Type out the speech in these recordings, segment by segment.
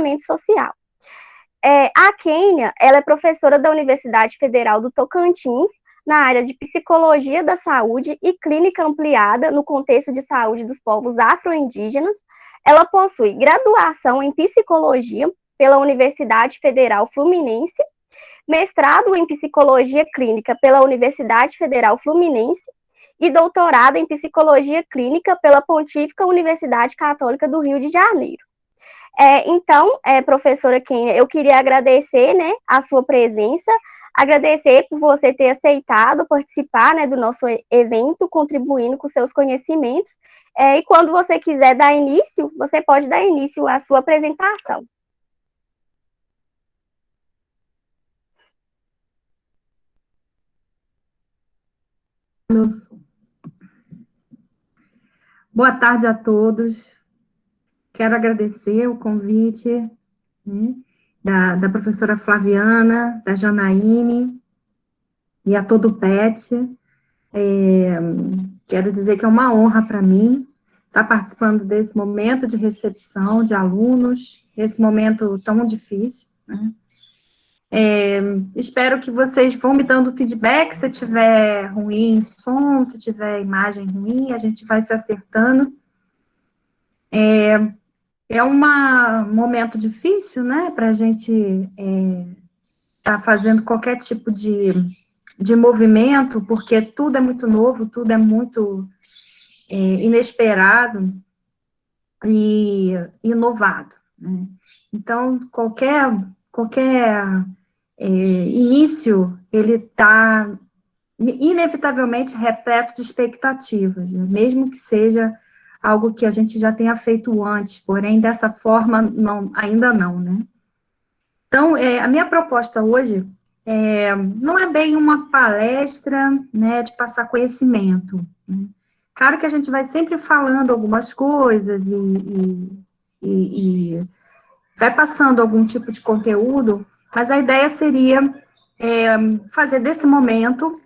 isolamento social. A Kênia, ela é professora da Universidade Federal do Tocantins, na área de Psicologia da Saúde e Clínica Ampliada no contexto de saúde dos povos afro-indígenas. Ela possui graduação em Psicologia pela Universidade Federal Fluminense, mestrado em Psicologia Clínica pela Universidade Federal Fluminense e doutorado em Psicologia Clínica pela Pontífica Universidade Católica do Rio de Janeiro. Então, professora Kênia, eu queria agradecer, né, a sua presença, agradecer por você ter aceitado participar, né, do nosso evento, contribuindo com seus conhecimentos, e quando você quiser dar início, você pode dar início à sua apresentação. Boa tarde a todos. Quero agradecer o convite, né, da professora Flaviana, da Janaíne e a todo o PET. Quero dizer que é uma honra para mim estar participando desse momento de recepção de alunos, esse momento tão difícil, né? Espero que vocês vão me dando feedback, se tiver ruim som, se tiver imagem ruim, a gente vai se acertando. É um momento difícil, né, para a gente estar fazendo qualquer tipo de movimento, porque tudo é muito novo, tudo é muito inesperado e inovado, né? Então, qualquer início, ele está inevitavelmente repleto de expectativas, né? Mesmo que seja algo que a gente já tenha feito antes, porém, dessa forma, ainda não, né? Então, a minha proposta hoje não é bem uma palestra, né, de passar conhecimento, né? Claro que a gente vai sempre falando algumas coisas e vai passando algum tipo de conteúdo, mas a ideia seria fazer desse momento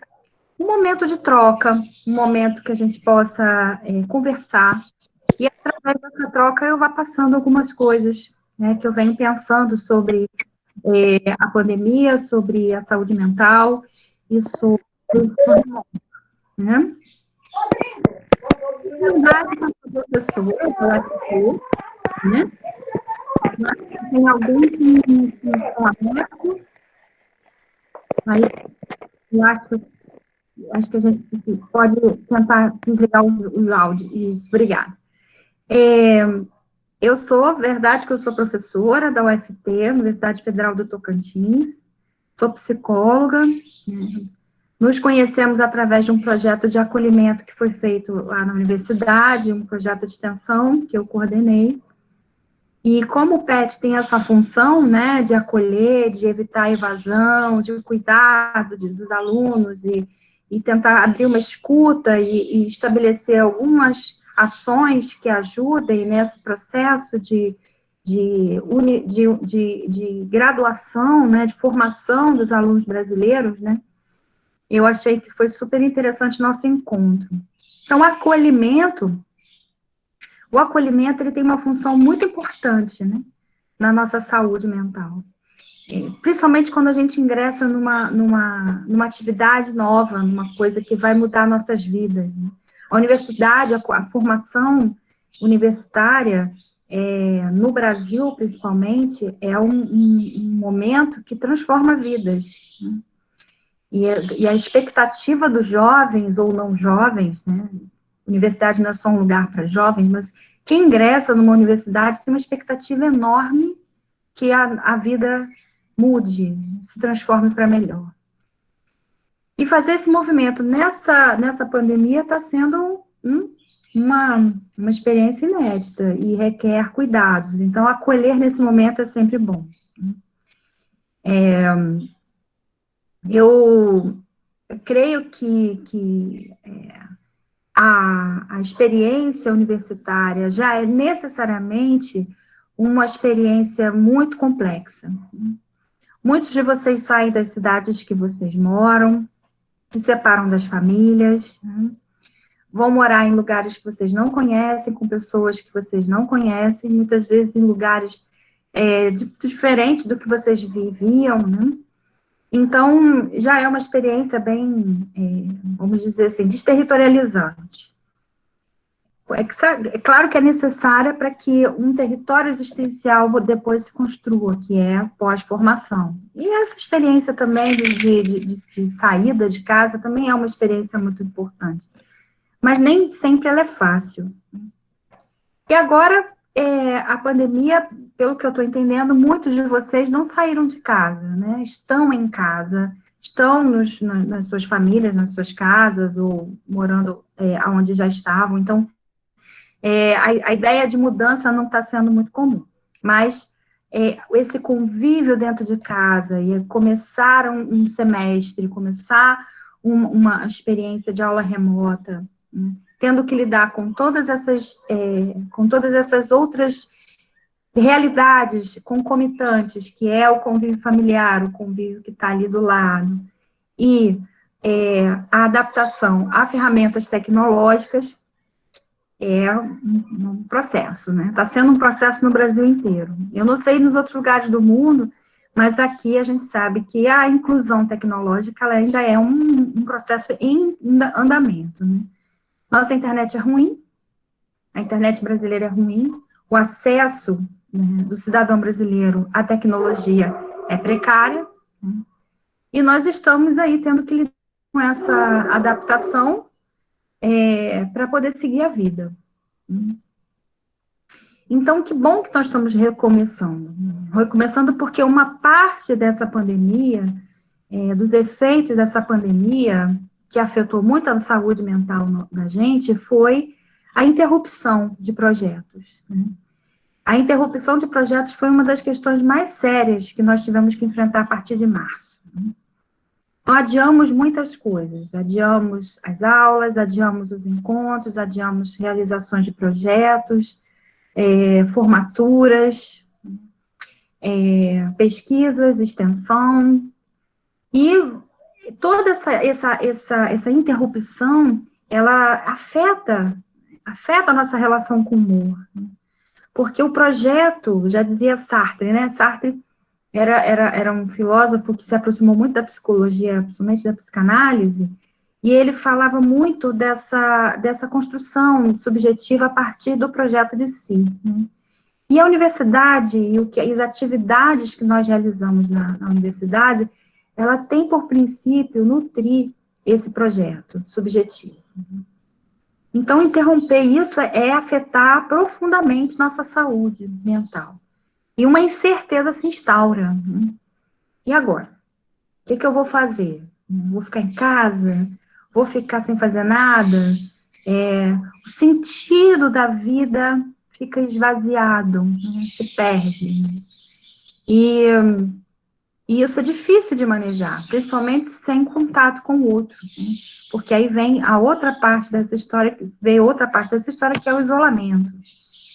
um momento de troca, um momento que a gente possa conversar, e através dessa troca eu vou passando algumas coisas, né, que eu venho pensando sobre a pandemia, sobre a saúde mental e sobre né? Né? Tem alguém que estão abertos? Aí, eu acho que a gente pode tentar desligar os áudios. Isso, obrigada. Eu sou, verdade que eu sou professora da UFT, Universidade Federal do Tocantins, sou psicóloga, né? Nos conhecemos através de um projeto de acolhimento que foi feito lá na universidade, um projeto de extensão que eu coordenei. E como o PET tem essa função, né, de acolher, de evitar a evasão, de cuidar dos alunos e tentar abrir uma escuta e estabelecer algumas ações que ajudem nesse processo de graduação, né, de formação dos alunos brasileiros, né, eu achei que foi super interessante o nosso encontro. Então, o acolhimento ele tem uma função muito importante, né, na nossa saúde mental. Principalmente quando a gente ingressa numa atividade nova, numa coisa que vai mudar nossas vidas, né? A universidade, a formação universitária, no Brasil, principalmente, é um momento que transforma vidas, né? E a expectativa dos jovens ou não jovens, né? Universidade não é só um lugar para jovens, mas quem ingressa numa universidade tem uma expectativa enorme que a vida mude, se transforme para melhor. E fazer esse movimento nessa pandemia está sendo uma experiência inédita e requer cuidados. Então, acolher nesse momento é sempre bom. Eu creio que a experiência universitária já é necessariamente uma experiência muito complexa. Muitos de vocês saem das cidades que vocês moram, se separam das famílias, né? Vão morar em lugares que vocês não conhecem, com pessoas que vocês não conhecem, muitas vezes em lugares diferente do que vocês viviam, né? Então, já é uma experiência bem, vamos dizer assim, desterritorializante. É claro que é necessária para que um território existencial depois se construa, que é a pós-formação. E essa experiência também de saída de casa também é uma experiência muito importante. Mas nem sempre ela é fácil. E agora, a pandemia, pelo que eu estou entendendo, muitos de vocês não saíram de casa, né? Estão em casa, estão nas suas famílias, nas suas casas, ou morando onde já estavam. Então, a ideia de mudança não está sendo muito comum. Mas esse convívio dentro de casa, e começar um semestre, começar uma experiência de aula remota, né? Tendo que lidar com todas essas outras realidades concomitantes, que é o convívio familiar, o convívio que está ali do lado, e a adaptação a ferramentas tecnológicas, é um processo, né? Está sendo um processo no Brasil inteiro. Eu não sei nos outros lugares do mundo, mas aqui a gente sabe que a inclusão tecnológica ela ainda é um processo em andamento, né? Nossa internet é ruim, a internet brasileira é ruim, o acesso, né, do cidadão brasileiro à tecnologia é precária, né? E nós estamos aí tendo que lidar com essa adaptação para poder seguir a vida. Então, que bom que nós estamos recomeçando. Recomeçando porque uma parte dessa pandemia, dos efeitos dessa pandemia, que afetou muito a saúde mental da gente, foi a interrupção de projetos, né? A interrupção de projetos foi uma das questões mais sérias que nós tivemos que enfrentar a partir de março, né? Então, adiamos muitas coisas, adiamos as aulas, adiamos os encontros, adiamos realizações de projetos, formaturas, pesquisas, extensão, e toda essa interrupção, ela afeta a nossa relação com o humor, né? Porque o projeto, já dizia Sartre, né? Sartre era um filósofo que se aproximou muito da psicologia, principalmente da psicanálise, e ele falava muito dessa construção subjetiva a partir do projeto de si, né? E a universidade, as atividades que nós realizamos na universidade, ela tem por princípio nutrir esse projeto subjetivo. Então, interromper isso é afetar profundamente nossa saúde mental. E uma incerteza se instaura, né? E agora? O que eu vou fazer? Vou ficar em casa? Vou ficar sem fazer nada? O sentido da vida fica esvaziado, né? Se perde, né? E isso é difícil de manejar, principalmente sem contato com o outro, né? Porque aí vem a outra parte dessa história, que é o isolamento.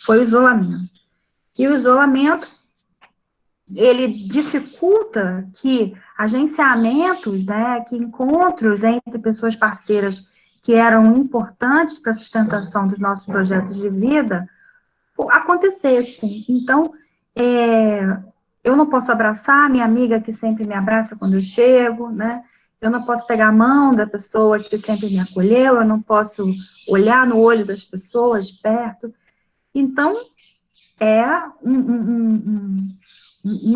Foi o isolamento. E o isolamento, ele dificulta que agenciamentos, né, que encontros entre pessoas parceiras que eram importantes para a sustentação dos nossos projetos de vida acontecessem. Então, eu não posso abraçar a minha amiga que sempre me abraça quando eu chego, né? Eu não posso pegar a mão da pessoa que sempre me acolheu, eu não posso olhar no olho das pessoas de perto. Então, é um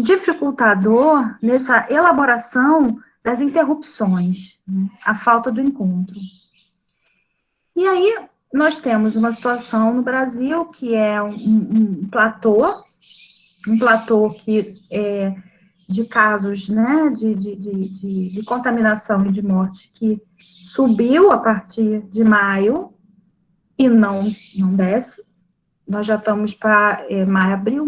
dificultador nessa elaboração das interrupções, né? A falta do encontro. E aí, nós temos uma situação no Brasil que é um platô que de casos, né, de contaminação e de morte que subiu a partir de maio e não desce. Nós já estamos para abril,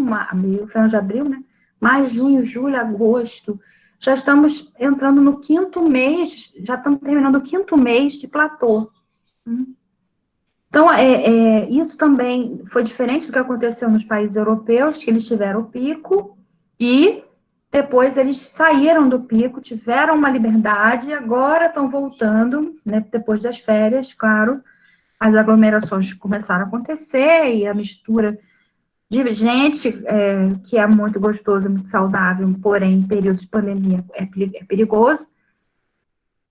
final de abril, né? Maio, junho, julho, agosto. Já estamos entrando no quinto mês, já estamos terminando o quinto mês de platô. Então, isso também foi diferente do que aconteceu nos países europeus, que eles tiveram o pico e depois eles saíram do pico, tiveram uma liberdade e agora estão voltando, né, depois das férias, claro, as aglomerações começaram a acontecer e a mistura de gente que é muito gostoso, muito saudável, porém, em período de pandemia é perigoso,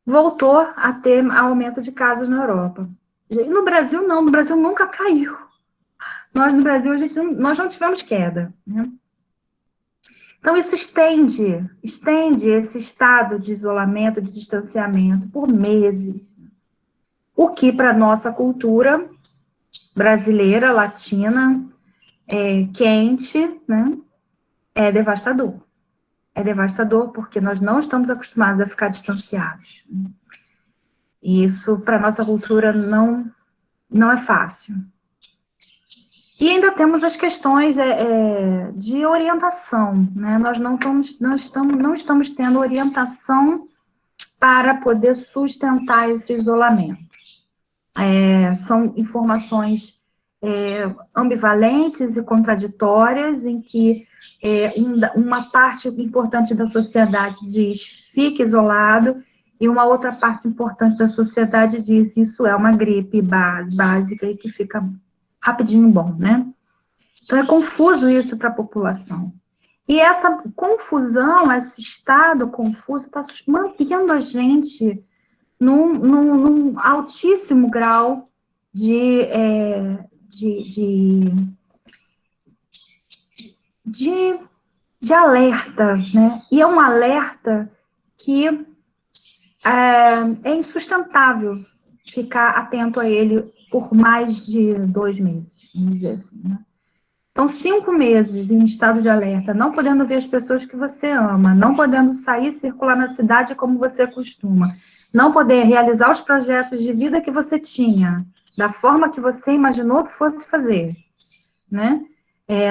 voltou a ter aumento de casos na Europa. E no Brasil, não. No Brasil nunca caiu. Nós, no Brasil, nós não tivemos queda, né? Então, isso estende esse estado de isolamento, de distanciamento por meses. O que, para a nossa cultura brasileira, latina, quente, né, é devastador. É devastador porque nós não estamos acostumados a ficar distanciados. E isso, para a nossa cultura, não é fácil. E ainda temos as questões de orientação, né? Nós não estamos tendo orientação para poder sustentar esse isolamento. São informações ambivalentes e contraditórias, em que uma parte importante da sociedade diz fique isolado, e uma outra parte importante da sociedade diz isso é uma gripe básica e que fica rapidinho bom, né? Então é confuso isso para a população. E essa confusão, esse estado confuso, está mantendo a gente num altíssimo grau de alerta, né? E é um alerta que é insustentável ficar atento a ele por mais de 2 meses, vamos dizer assim, né? Então, 5 meses em estado de alerta, não podendo ver as pessoas que você ama, não podendo sair e circular na cidade como você costuma, não poder realizar os projetos de vida que você tinha, da forma que você imaginou que fosse fazer, né?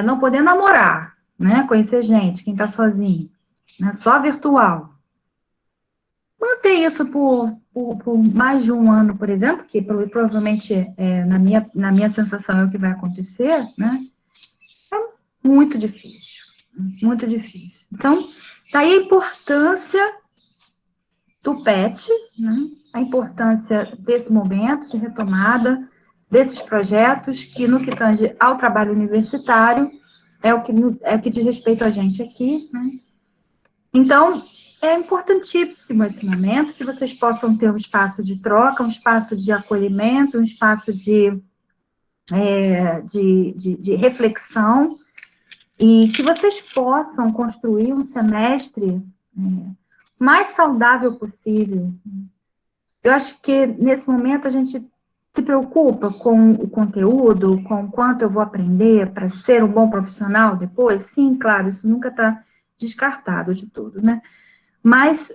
Não poder namorar, né? Conhecer gente, quem está sozinho, né? Só virtual. Manter isso por mais de 1 ano, por exemplo, que provavelmente, na minha sensação, é o que vai acontecer, né? Muito difícil, muito difícil. Então, daí a importância do PET, né? A importância desse momento de retomada desses projetos, que no que tange ao trabalho universitário, é o que diz respeito a gente aqui, né? Então, é importantíssimo esse momento, que vocês possam ter um espaço de troca, um espaço de acolhimento, um espaço de reflexão, e que vocês possam construir um semestre mais saudável possível. Eu acho que, nesse momento, a gente se preocupa com o conteúdo, com o quanto eu vou aprender para ser um bom profissional depois. Sim, claro, isso nunca está descartado de tudo, né? Mas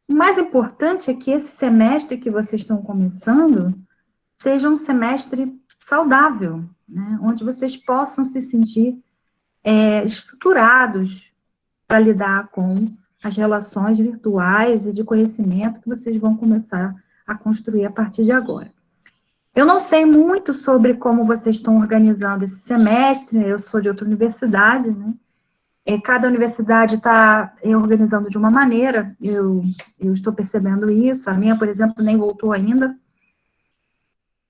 o mais importante é que esse semestre que vocês estão começando seja um semestre saudável, né? Onde vocês possam se sentir estruturados para lidar com as relações virtuais e de conhecimento que vocês vão começar a construir a partir de agora. Eu não sei muito sobre como vocês estão organizando esse semestre, eu sou de outra universidade, né? Cada universidade está organizando de uma maneira, eu estou percebendo isso, a minha, por exemplo, nem voltou ainda.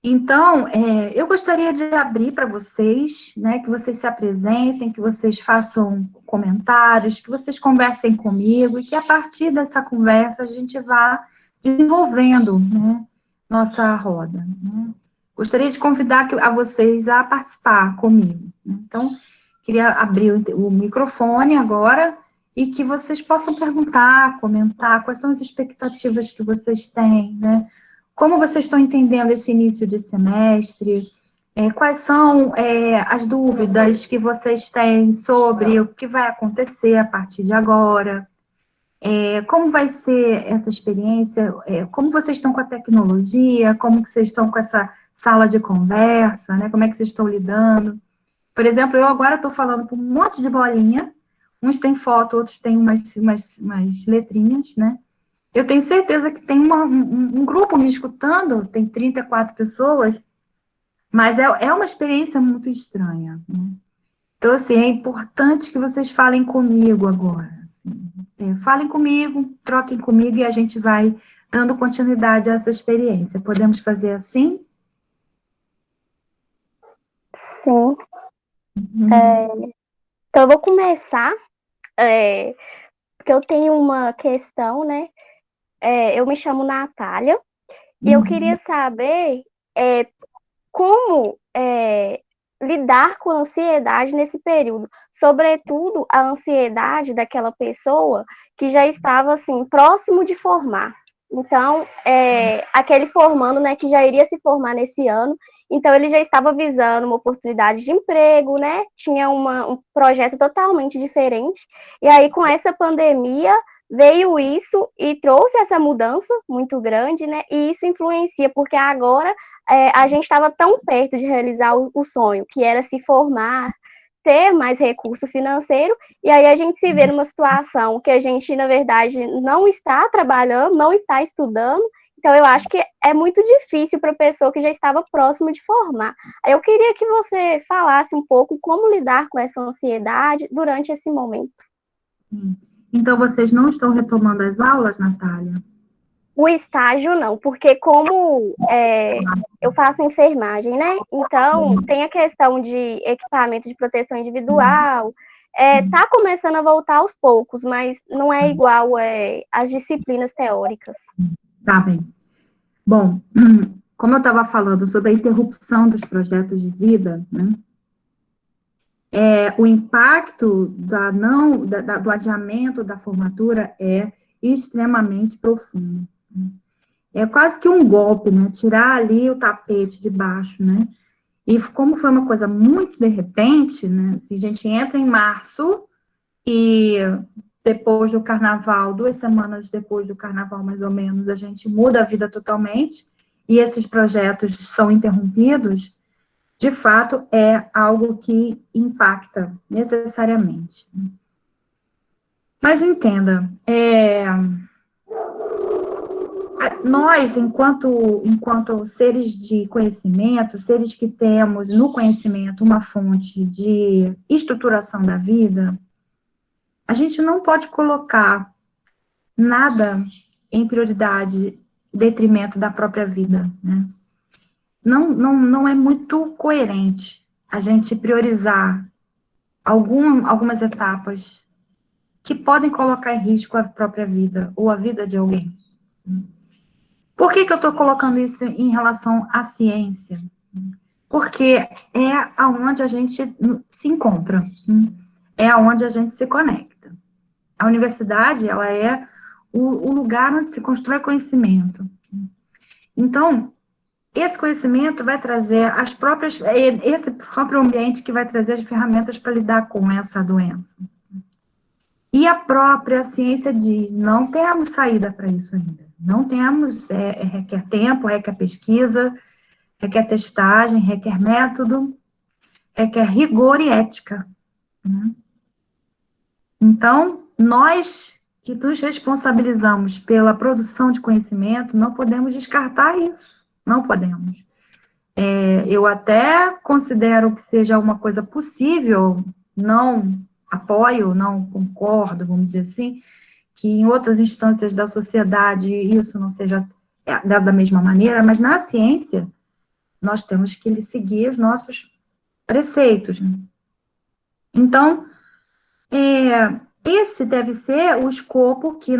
Então, eu gostaria de abrir para vocês, né, que vocês se apresentem, que vocês façam comentários, que vocês conversem comigo, e que a partir dessa conversa a gente vá desenvolvendo, né, nossa roda, né? Gostaria de convidar a vocês a participar comigo, né? Então, queria abrir o microfone agora e que vocês possam perguntar, comentar quais são as expectativas que vocês têm, né? Como vocês estão entendendo esse início de semestre? Quais são as dúvidas que vocês têm sobre o que vai acontecer a partir de agora? Como vai ser essa experiência? Como vocês estão com a tecnologia? Como que vocês estão com essa sala de conversa, né? Como é que vocês estão lidando? Por exemplo, eu agora estou falando com um monte de bolinha, uns têm foto, outros têm umas letrinhas, né? Eu tenho certeza que tem um grupo me escutando, tem 34 pessoas, mas é uma experiência muito estranha, né? Então, assim, é importante que vocês falem comigo agora. Assim, falem comigo, troquem comigo e a gente vai dando continuidade a essa experiência. Podemos fazer assim? Sim. Então, eu vou começar, porque eu tenho uma questão, né? Eu me chamo Natália, e eu queria saber como lidar com a ansiedade nesse período, sobretudo a ansiedade daquela pessoa que já estava assim próximo de formar. Então, aquele formando, né, que já iria se formar nesse ano, então ele já estava visando uma oportunidade de emprego, né? Tinha um projeto totalmente diferente. E aí, com essa pandemia, veio isso e trouxe essa mudança muito grande, né? E isso influencia, porque agora a gente estava tão perto de realizar o sonho, que era se formar, ter mais recurso financeiro, e aí a gente se vê numa situação que a gente, na verdade, não está trabalhando, não está estudando, então eu acho que é muito difícil para a pessoa que já estava próxima de formar. Eu queria que você falasse um pouco como lidar com essa ansiedade durante esse momento. Então, vocês não estão retomando as aulas, Natália? O estágio não, porque como eu faço enfermagem, né? Então, tem a questão de equipamento de proteção individual, tá começando a voltar aos poucos, mas não é igual às disciplinas teóricas. Tá bem. Bom, como eu estava falando sobre a interrupção dos projetos de vida, né? O impacto do adiamento da formatura é extremamente profundo. É quase que um golpe, né? Tirar ali o tapete de baixo, né? E como foi uma coisa muito de repente, né? Se a gente entra em março e depois do carnaval, 2 semanas depois do carnaval, mais ou menos, a gente muda a vida totalmente e esses projetos são interrompidos, de fato, é algo que impacta necessariamente. Mas entenda, nós, enquanto seres de conhecimento, seres que temos no conhecimento uma fonte de estruturação da vida, a gente não pode colocar nada em prioridade, em detrimento da própria vida, né? Não é muito coerente a gente priorizar algumas etapas que podem colocar em risco a própria vida ou a vida de alguém. Por que eu estou colocando isso em relação à ciência? Porque é aonde a gente se encontra, é aonde a gente se conecta. A universidade, ela é o lugar onde se constrói conhecimento. Então, esse conhecimento vai trazer esse próprio ambiente que vai trazer as ferramentas para lidar com essa doença. E a própria ciência diz, não temos saída para isso ainda. Não temos, requer tempo, requer pesquisa, requer testagem, requer método, requer rigor e ética. Né? Então, nós que nos responsabilizamos pela produção de conhecimento, não podemos descartar isso. Não podemos. Eu até considero que seja uma coisa possível, não apoio, não concordo, vamos dizer assim, que em outras instâncias da sociedade isso não seja da mesma maneira, mas na ciência nós temos que seguir os nossos preceitos. Né? Então, esse deve ser o escopo que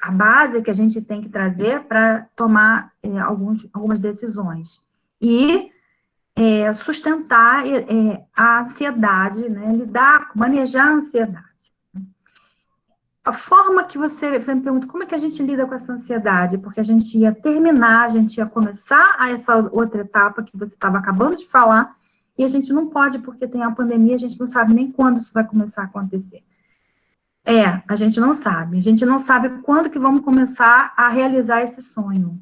a base que a gente tem que trazer para tomar algumas decisões. E sustentar a ansiedade, né? Manejar a ansiedade. A forma que você me pergunta, como é que a gente lida com essa ansiedade? Porque a gente ia terminar, a gente ia começar essa outra etapa que você estava acabando de falar, e a gente não pode, porque tem a pandemia, a gente não sabe nem quando isso vai começar a acontecer. A gente não sabe quando que vamos começar a realizar esse sonho.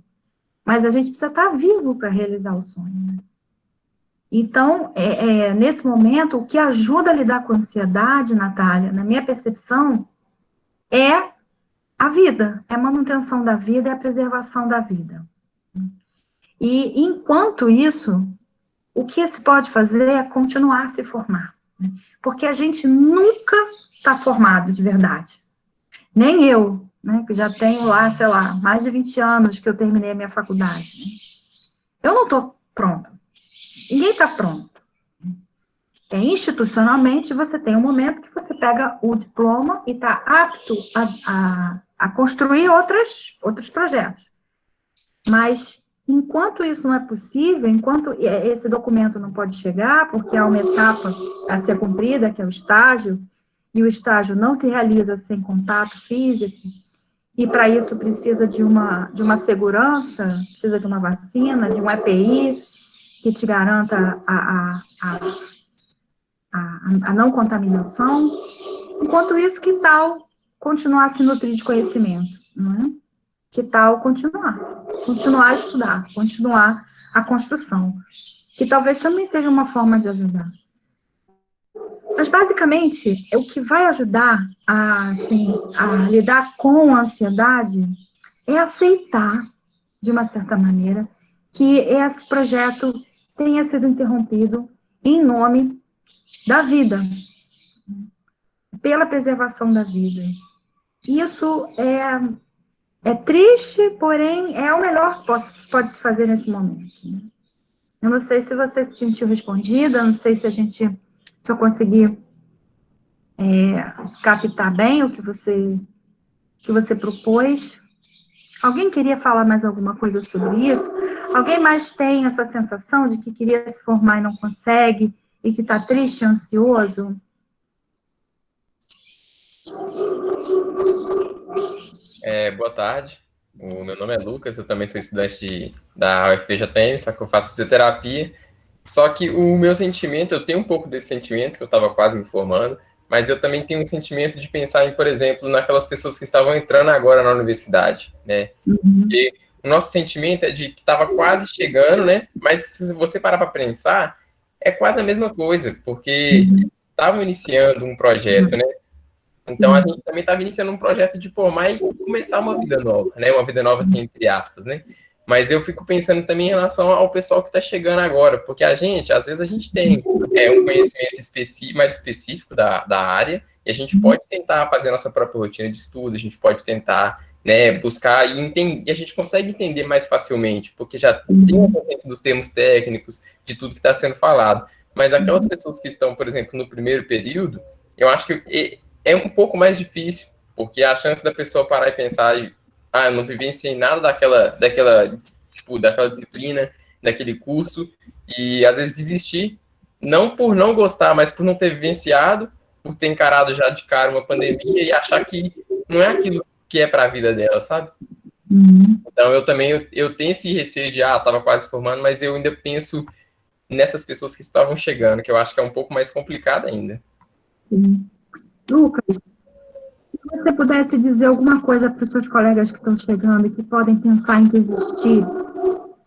Mas a gente precisa estar vivo para realizar o sonho, né? Então, nesse momento, o que ajuda a lidar com a ansiedade, Natália, na minha percepção, é a vida, é a manutenção da vida, é a preservação da vida. E, enquanto isso, o que se pode fazer é continuar a se formar. Né? Porque a gente nunca está formado de verdade. Nem eu, né, que já tenho lá, sei lá, mais de 20 anos que eu terminei a minha faculdade. Né? Eu não estou pronta. Ninguém está pronto. Institucionalmente, você tem um momento que você pega o diploma e está apto a construir outros projetos. Mas, enquanto isso não é possível, enquanto esse documento não pode chegar, porque há uma etapa a ser cumprida, que é o estágio, e o estágio não se realiza sem contato físico, e para isso precisa de uma segurança, precisa de uma vacina, de um EPI, que te garanta a não contaminação. Enquanto isso, que tal continuar a se nutrir de conhecimento, não é? Que tal continuar a estudar, continuar a construção, que talvez também seja uma forma de ajudar. Mas, basicamente, o que vai ajudar a lidar com a ansiedade é aceitar, de uma certa maneira, que esse projeto tenha sido interrompido em nome da vida, pela preservação da vida. Isso é triste, porém é o melhor que pode se fazer nesse momento. Eu não sei se você se sentiu respondida, não sei se eu consegui captar bem o que você propôs. Alguém queria falar mais alguma coisa sobre isso? Alguém mais tem essa sensação de que queria se formar e não consegue, e que está triste, ansioso? Boa tarde, o meu nome é Lucas, eu também sou estudante da UFPJM, só que eu faço fisioterapia. Só que o meu sentimento, eu tenho um pouco desse sentimento, que eu estava quase me formando, mas eu também tenho um sentimento de pensar em, por exemplo, naquelas pessoas que estavam entrando agora na universidade, né? E o nosso sentimento é de que estava quase chegando, né? Mas se você parar para pensar, é quase a mesma coisa, porque estavam iniciando um projeto, né? Então, a gente também estava iniciando um projeto de formar e começar uma vida nova, né? Uma vida nova, assim, entre aspas, né? Mas eu fico pensando também em relação ao pessoal que está chegando agora, porque às vezes a gente tem um conhecimento mais específico da área, e a gente pode tentar fazer a nossa própria rotina de estudo, a gente pode tentar, né, buscar e entender, e a gente consegue entender mais facilmente, porque já tem uma consciência dos termos técnicos, de tudo que está sendo falado. Mas aquelas pessoas que estão, por exemplo, no primeiro período, eu acho que é um pouco mais difícil, porque a chance da pessoa parar e pensar, eu não vivenciei nada daquela disciplina, daquele curso, e às vezes desistir, não por não gostar, mas por não ter vivenciado, por ter encarado já de cara uma pandemia e achar que não é aquilo que é para a vida dela, sabe? Então eu tenho esse receio de, estava quase formando, mas eu ainda penso nessas pessoas que estavam chegando, que eu acho que é um pouco mais complicado ainda. Lucas, se você pudesse dizer alguma coisa para os seus colegas que estão chegando e que podem pensar em desistir,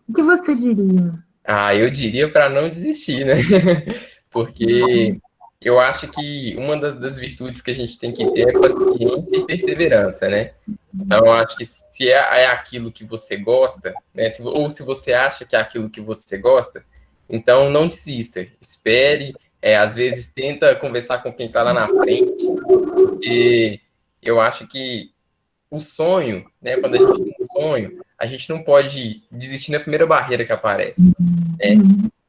o que você diria? Eu diria para não desistir, né? Porque eu acho que uma das virtudes que a gente tem que ter é paciência e perseverança, né? Então, eu acho que se é aquilo que você gosta, né? Ou se você acha que é aquilo que você gosta, então não desista, espere, às vezes tenta conversar com quem está lá na frente, porque eu acho que o sonho, né? Quando a gente tem um sonho, a gente não pode desistir na primeira barreira que aparece, né?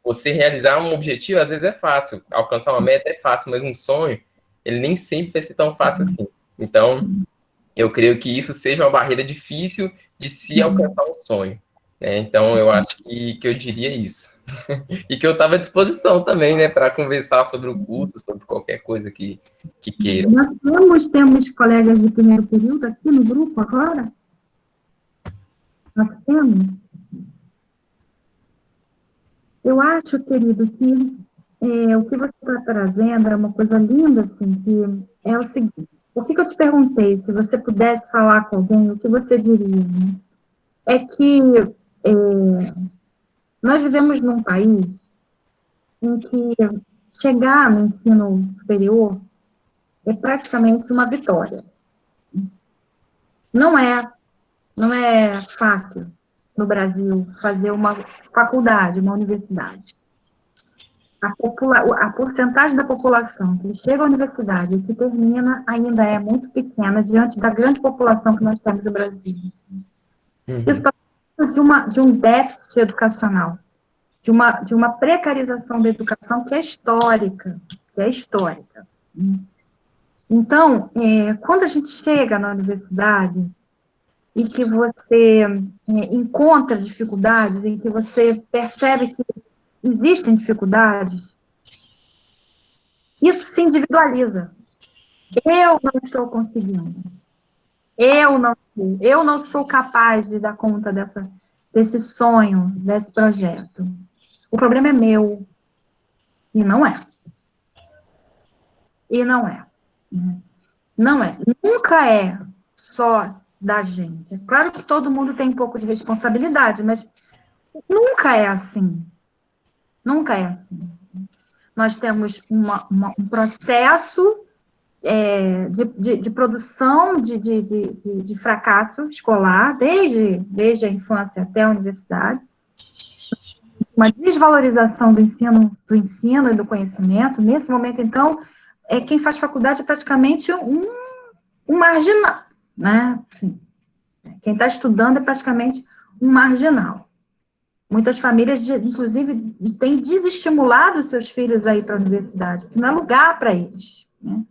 Você realizar um objetivo, às vezes é fácil, alcançar uma meta é fácil, mas um sonho, ele nem sempre vai ser tão fácil assim. Então, eu creio que isso seja uma barreira difícil de se alcançar um sonho, né? Então, eu acho que eu diria isso. E que eu estava à disposição também, né, para conversar sobre o curso, sobre qualquer coisa que queiram. Nós temos colegas de primeiro período aqui no grupo agora? Nós temos? Eu acho, querido, que o que você está trazendo é uma coisa linda, assim, que é o seguinte, o que eu te perguntei, se você pudesse falar com alguém, o que você diria, né? É que nós vivemos num país em que chegar no ensino superior é praticamente uma vitória. Não é fácil no Brasil fazer uma faculdade, uma universidade. A porcentagem da população que chega à universidade e que termina ainda é muito pequena diante da grande população que nós temos no Brasil. Isso está de um déficit educacional de uma precarização da educação que é histórica, Então, quando a gente chega na universidade e que você encontra dificuldades, em que você percebe que existem dificuldades, isso se individualiza. Eu não estou conseguindo. Eu não sou capaz de dar conta desse sonho, desse projeto. O problema é meu. E não é. E não é. Não é. Nunca é só da gente. É claro que todo mundo tem um pouco de responsabilidade, mas nunca é assim. Nunca é assim. Nós temos um processo de produção de fracasso escolar, desde a infância até a universidade, uma desvalorização do ensino e do conhecimento. Nesse momento, então, quem faz faculdade é praticamente um marginal, né? Assim, quem está estudando é praticamente um marginal. Muitas famílias, inclusive, têm desestimulado os seus filhos a ir para a universidade, porque não é lugar para eles, né?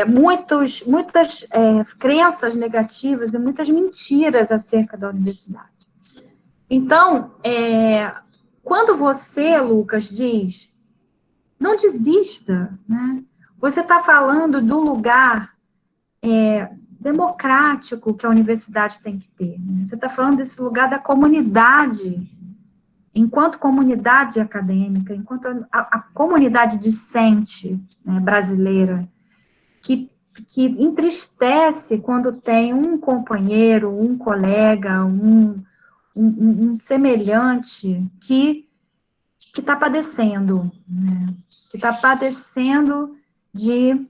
Muitas crenças negativas e muitas mentiras acerca da universidade. Então, quando você, Lucas, diz, não desista, né? Você está falando do lugar democrático que a universidade tem que ter. Né? Você está falando desse lugar da comunidade, enquanto comunidade acadêmica, enquanto a comunidade discente, né, brasileira, que entristece quando tem um companheiro, um colega, um semelhante que está padecendo, né? Que está padecendo de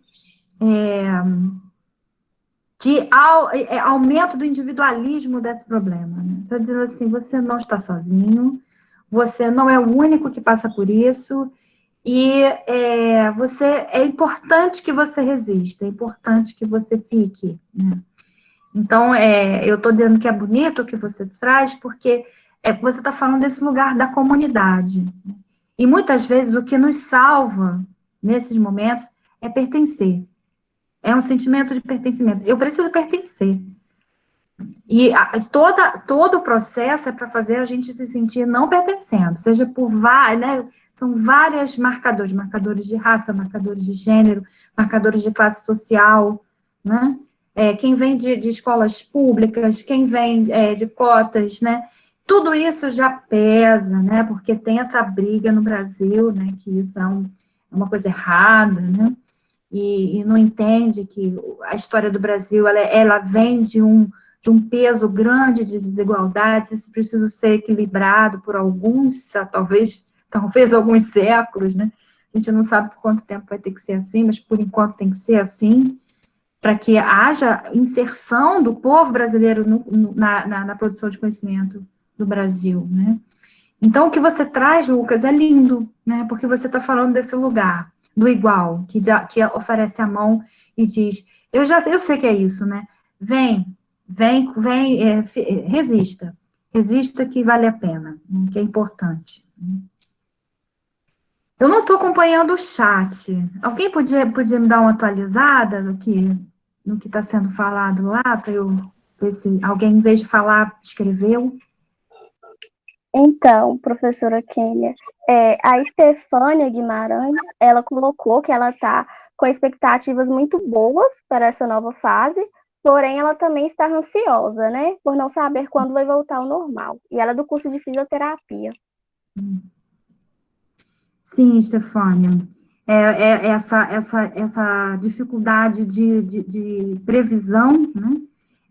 aumento do individualismo desse problema. Né? Estou dizendo assim, você não está sozinho, você não é o único que passa por isso, e é importante que você resista, é importante que você fique. Né? Então, eu estou dizendo que é bonito o que você traz, porque você está falando desse lugar da comunidade. Né? E muitas vezes o que nos salva nesses momentos é pertencer. É um sentimento de pertencimento. Eu preciso pertencer. E todo o processo é para fazer a gente se sentir não pertencendo, seja por vários, né? São vários marcadores de raça, marcadores de gênero, marcadores de classe social, né? Quem vem de escolas públicas, quem vem de cotas, né? Tudo isso já pesa, né? Porque tem essa briga no Brasil, né? Que isso é uma coisa errada, né? E não entende que a história do Brasil, ela vem de um peso grande de desigualdades, isso precisa ser equilibrado por alguns, talvez alguns séculos, né? A gente não sabe por quanto tempo vai ter que ser assim, mas por enquanto tem que ser assim, para que haja inserção do povo brasileiro na produção de conhecimento do Brasil, né? Então, o que você traz, Lucas, é lindo, né? Porque você está falando desse lugar, do igual, que oferece a mão e diz, eu sei que é isso, né? Vem, resista que vale a pena, né? Que é importante. Eu não estou acompanhando o chat. Alguém podia me dar uma atualizada no que está sendo falado lá, para eu ver se alguém, em vez de falar, escreveu? Então, professora Kênia, a Estefânia Guimarães, ela colocou que ela está com expectativas muito boas para essa nova fase, porém ela também está ansiosa, né, por não saber quando vai voltar ao normal. E ela é do curso de fisioterapia. Sim, Estefânia. Essa dificuldade de previsão, né?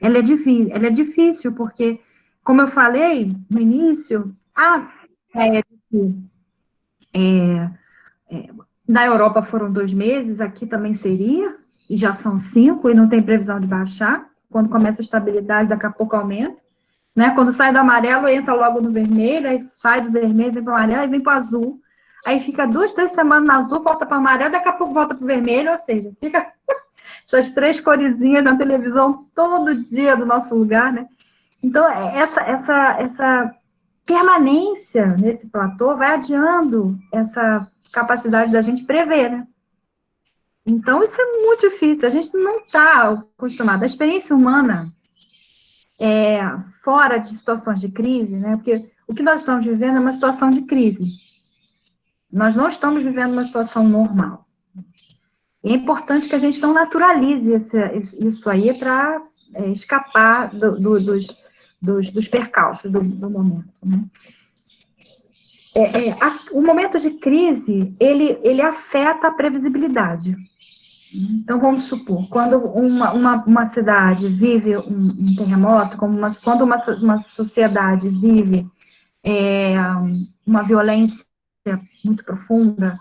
Ela é difícil, porque, como eu falei no início, a ideia de que na Europa foram 2 meses, aqui também seria, e já são 5, e não tem previsão de baixar. Quando começa a estabilidade, daqui a pouco aumenta. Né? Quando sai do amarelo, entra logo no vermelho, aí sai do vermelho, vem para o amarelo, aí vem para o azul. Aí fica 2, 3 semanas no azul, volta para o amarelo, daqui a pouco volta para o vermelho, ou seja, fica essas 3 coresinhas na televisão todo dia do nosso lugar, né? Então, essa permanência nesse platô vai adiando essa capacidade da gente prever, né? Então, isso é muito difícil, a gente não está acostumado. A experiência humana, fora de situações de crise, né? Porque o que nós estamos vivendo é uma situação de crise. Nós não estamos vivendo uma situação normal. E é importante que a gente não naturalize isso aí para escapar dos percalços do momento, né? O momento de crise, ele afeta a previsibilidade. Então, vamos supor, quando uma cidade vive um terremoto, quando uma sociedade vive uma violência muito profunda,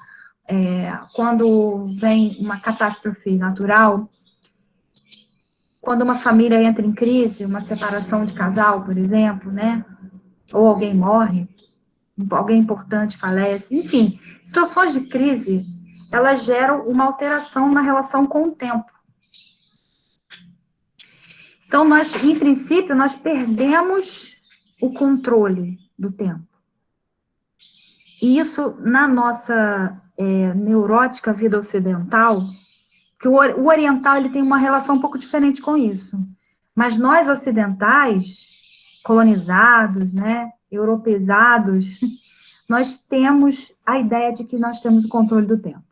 quando vem uma catástrofe natural, quando uma família entra em crise, uma separação de casal, por exemplo, né? Ou alguém morre, alguém importante falece, enfim, situações de crise, elas geram uma alteração na relação com o tempo. Então, em princípio, nós perdemos o controle do tempo. E isso, na nossa neurótica vida ocidental, que o oriental ele tem uma relação um pouco diferente com isso. Mas nós, ocidentais, colonizados, né, europeizados, nós temos a ideia de que nós temos o controle do tempo.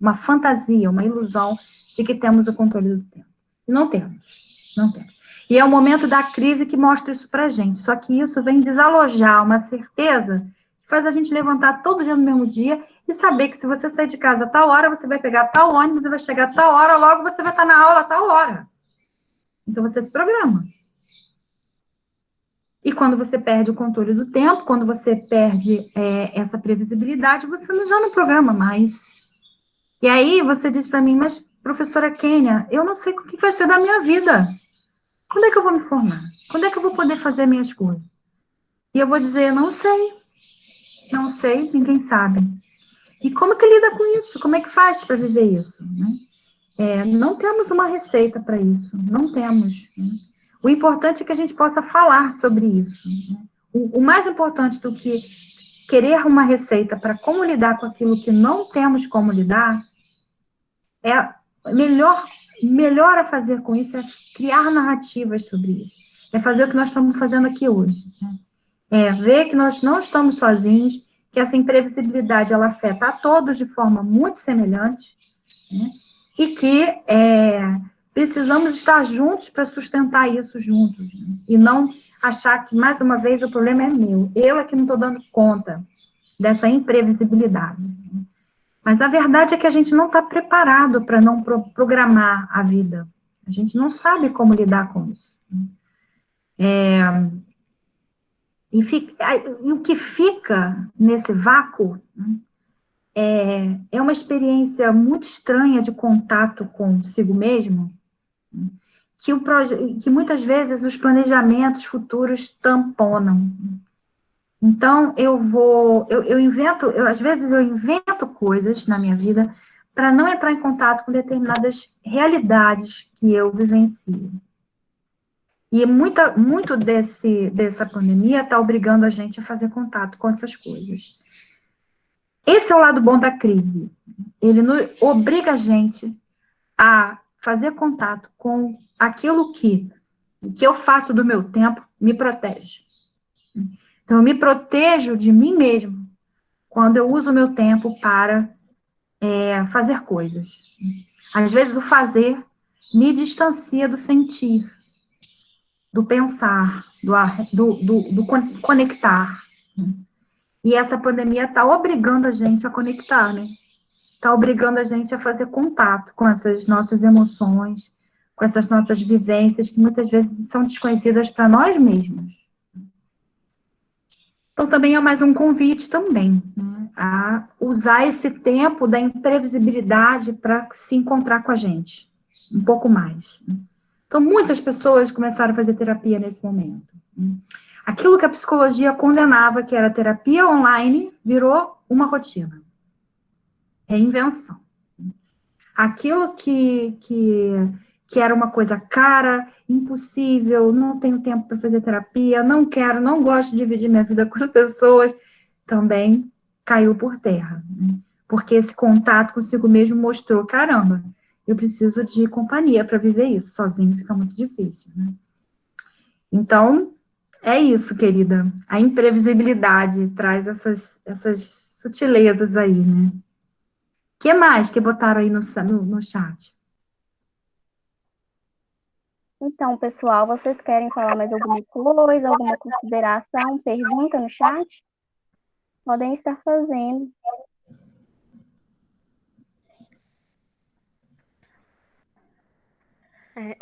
Uma fantasia, uma ilusão de que temos o controle do tempo. E não temos, não temos. E é o momento da crise que mostra isso pra gente. Só que isso vem desalojar uma certeza que faz a gente levantar todo dia no mesmo dia e saber que se você sair de casa a tal hora, você vai pegar tal ônibus, você vai chegar a tal hora, logo você vai estar na aula a tal hora. Então você se programa. E quando você perde o controle do tempo, quando você perde essa previsibilidade, você já não programa mais. E aí você diz para mim, mas professora Kênia, eu não sei o que vai ser da minha vida. Quando é que eu vou me formar? Quando é que eu vou poder fazer minhas coisas? E eu vou dizer, não sei. Não sei, ninguém sabe. E como que lida com isso? Como é que faz para viver isso? Né? Não temos uma receita para isso. Não temos. Né? O importante é que a gente possa falar sobre isso. Né? O mais importante do que querer uma receita para como lidar com aquilo que não temos como lidar, melhor a fazer com isso é criar narrativas sobre isso. É fazer o que nós estamos fazendo aqui hoje. Né? Ver que nós não estamos sozinhos, que essa imprevisibilidade ela afeta a todos de forma muito semelhante, né? E que precisamos estar juntos para sustentar isso juntos, né? E não achar que, mais uma vez, o problema é meu. Eu é que não estou dando conta dessa imprevisibilidade. Né? Mas a verdade é que a gente não está preparado para não programar a vida. A gente não sabe como lidar com isso. E o que fica nesse vácuo, né, é uma experiência muito estranha de contato consigo mesmo, que muitas vezes os planejamentos futuros tamponam. Então, às vezes eu invento coisas na minha vida para não entrar em contato com determinadas realidades que eu vivencio. E muito dessa pandemia está obrigando a gente a fazer contato com essas coisas. Esse é o lado bom da crise. Ele obriga a gente a fazer contato com aquilo que eu faço do meu tempo me protege. Então, eu me protejo de mim mesmo quando eu uso o meu tempo para fazer coisas. Às vezes, o fazer me distancia do sentir, do pensar, do conectar. E essa pandemia está obrigando a gente a conectar, né? Está obrigando a gente a fazer contato com essas nossas emoções, com essas nossas vivências, que muitas vezes são desconhecidas para nós mesmos. Então, também é mais um convite também, né, a usar esse tempo da imprevisibilidade para se encontrar com a gente, um pouco mais. Né? Então, muitas pessoas começaram a fazer terapia nesse momento. Né? Aquilo que a psicologia condenava, que era terapia online, virou uma rotina. Reinvenção. Aquilo que que era uma coisa cara, impossível, não tenho tempo para fazer terapia, não quero, não gosto de dividir minha vida com as pessoas, também caiu por terra, né? Porque esse contato consigo mesmo mostrou, caramba, eu preciso de companhia para viver isso, sozinho fica muito difícil, né? Então, é isso, querida. A imprevisibilidade traz essas sutilezas aí, né? O que mais que botaram aí no chat? Então, pessoal, vocês querem falar mais alguma coisa, alguma consideração, pergunta no chat? Podem estar fazendo.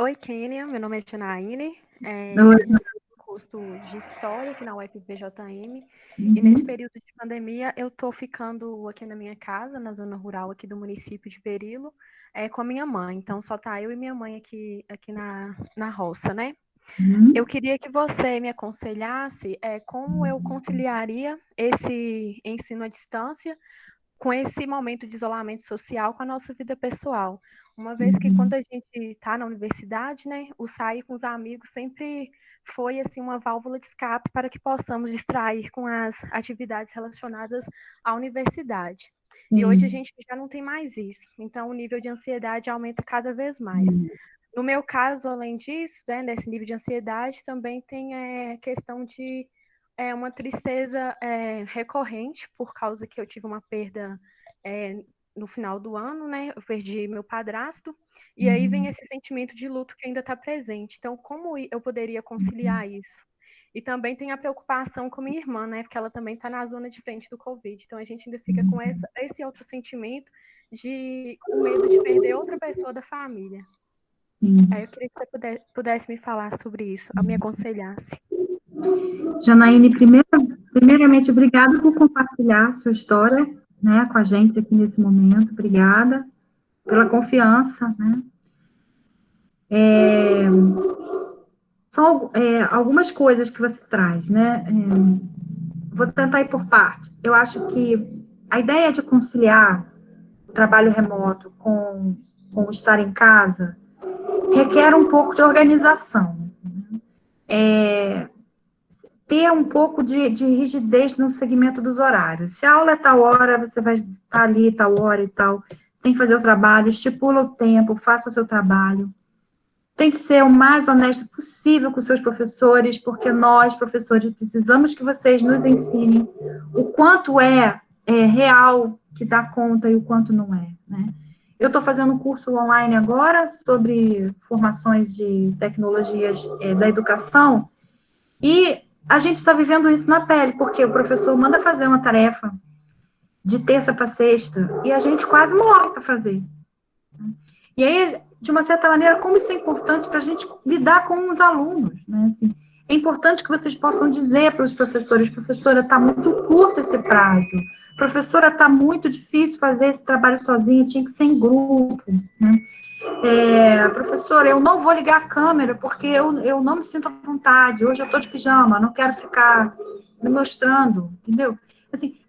Oi, Kênia, meu nome é Janaíne, Oi. eu sou do curso de História aqui na UFVJM, e Uhum. nesse período de pandemia eu estou ficando aqui na minha casa, na zona rural aqui do município de Berilo, com a minha mãe, então só tá eu e minha mãe aqui na roça, né? Uhum. Eu queria que você me aconselhasse como eu conciliaria esse ensino à distância com esse momento de isolamento social com a nossa vida pessoal. Uma vez que quando a gente está na universidade, né, o sair com os amigos sempre foi assim uma válvula de escape para que possamos distrair com as atividades relacionadas à universidade. E hoje a gente já não tem mais isso. Então o nível de ansiedade aumenta cada vez mais. No meu caso, além disso, né, desse nível de ansiedade, também tem questão de uma tristeza recorrente, por causa que eu tive uma perda no final do ano, né? Eu perdi meu padrasto, e aí vem esse sentimento de luto que ainda está presente. Então, como eu poderia conciliar isso? E também tem a preocupação com minha irmã, né? Porque ela também está na zona de frente do Covid. Então, a gente ainda fica com esse outro sentimento de o medo de perder outra pessoa da família. Aí eu queria que você pudesse me falar sobre isso, me aconselhasse. Janaíne, primeiramente, obrigada por compartilhar sua história, né, com a gente aqui nesse momento. Obrigada pela confiança, né? São algumas coisas que você traz, né? Vou tentar ir por parte. Eu acho que a ideia de conciliar o trabalho remoto com estar em casa requer um pouco de organização. Ter um pouco de rigidez no segmento dos horários. Se a aula é tal hora, você vai estar ali tal hora e tal. Tem que fazer o trabalho, estipula o tempo, faça o seu trabalho. Tem que ser o mais honesto possível com os seus professores, porque nós, professores, precisamos que vocês nos ensinem o quanto é real que dá conta e o quanto não é, né? Eu estou fazendo um curso online agora sobre formações de tecnologias da educação e a gente está vivendo isso na pele, porque o professor manda fazer uma tarefa de terça para sexta e a gente quase morre para fazer. E aí, de uma certa maneira, como isso é importante para a gente lidar com os alunos, né? Assim, é importante que vocês possam dizer para os professores, professora, está muito curto esse prazo, professora, está muito difícil fazer esse trabalho sozinha, tinha que ser em grupo, né? Professora, eu não vou ligar a câmera porque eu não me sinto à vontade, hoje eu estou de pijama, não quero ficar me mostrando, entendeu? Assim,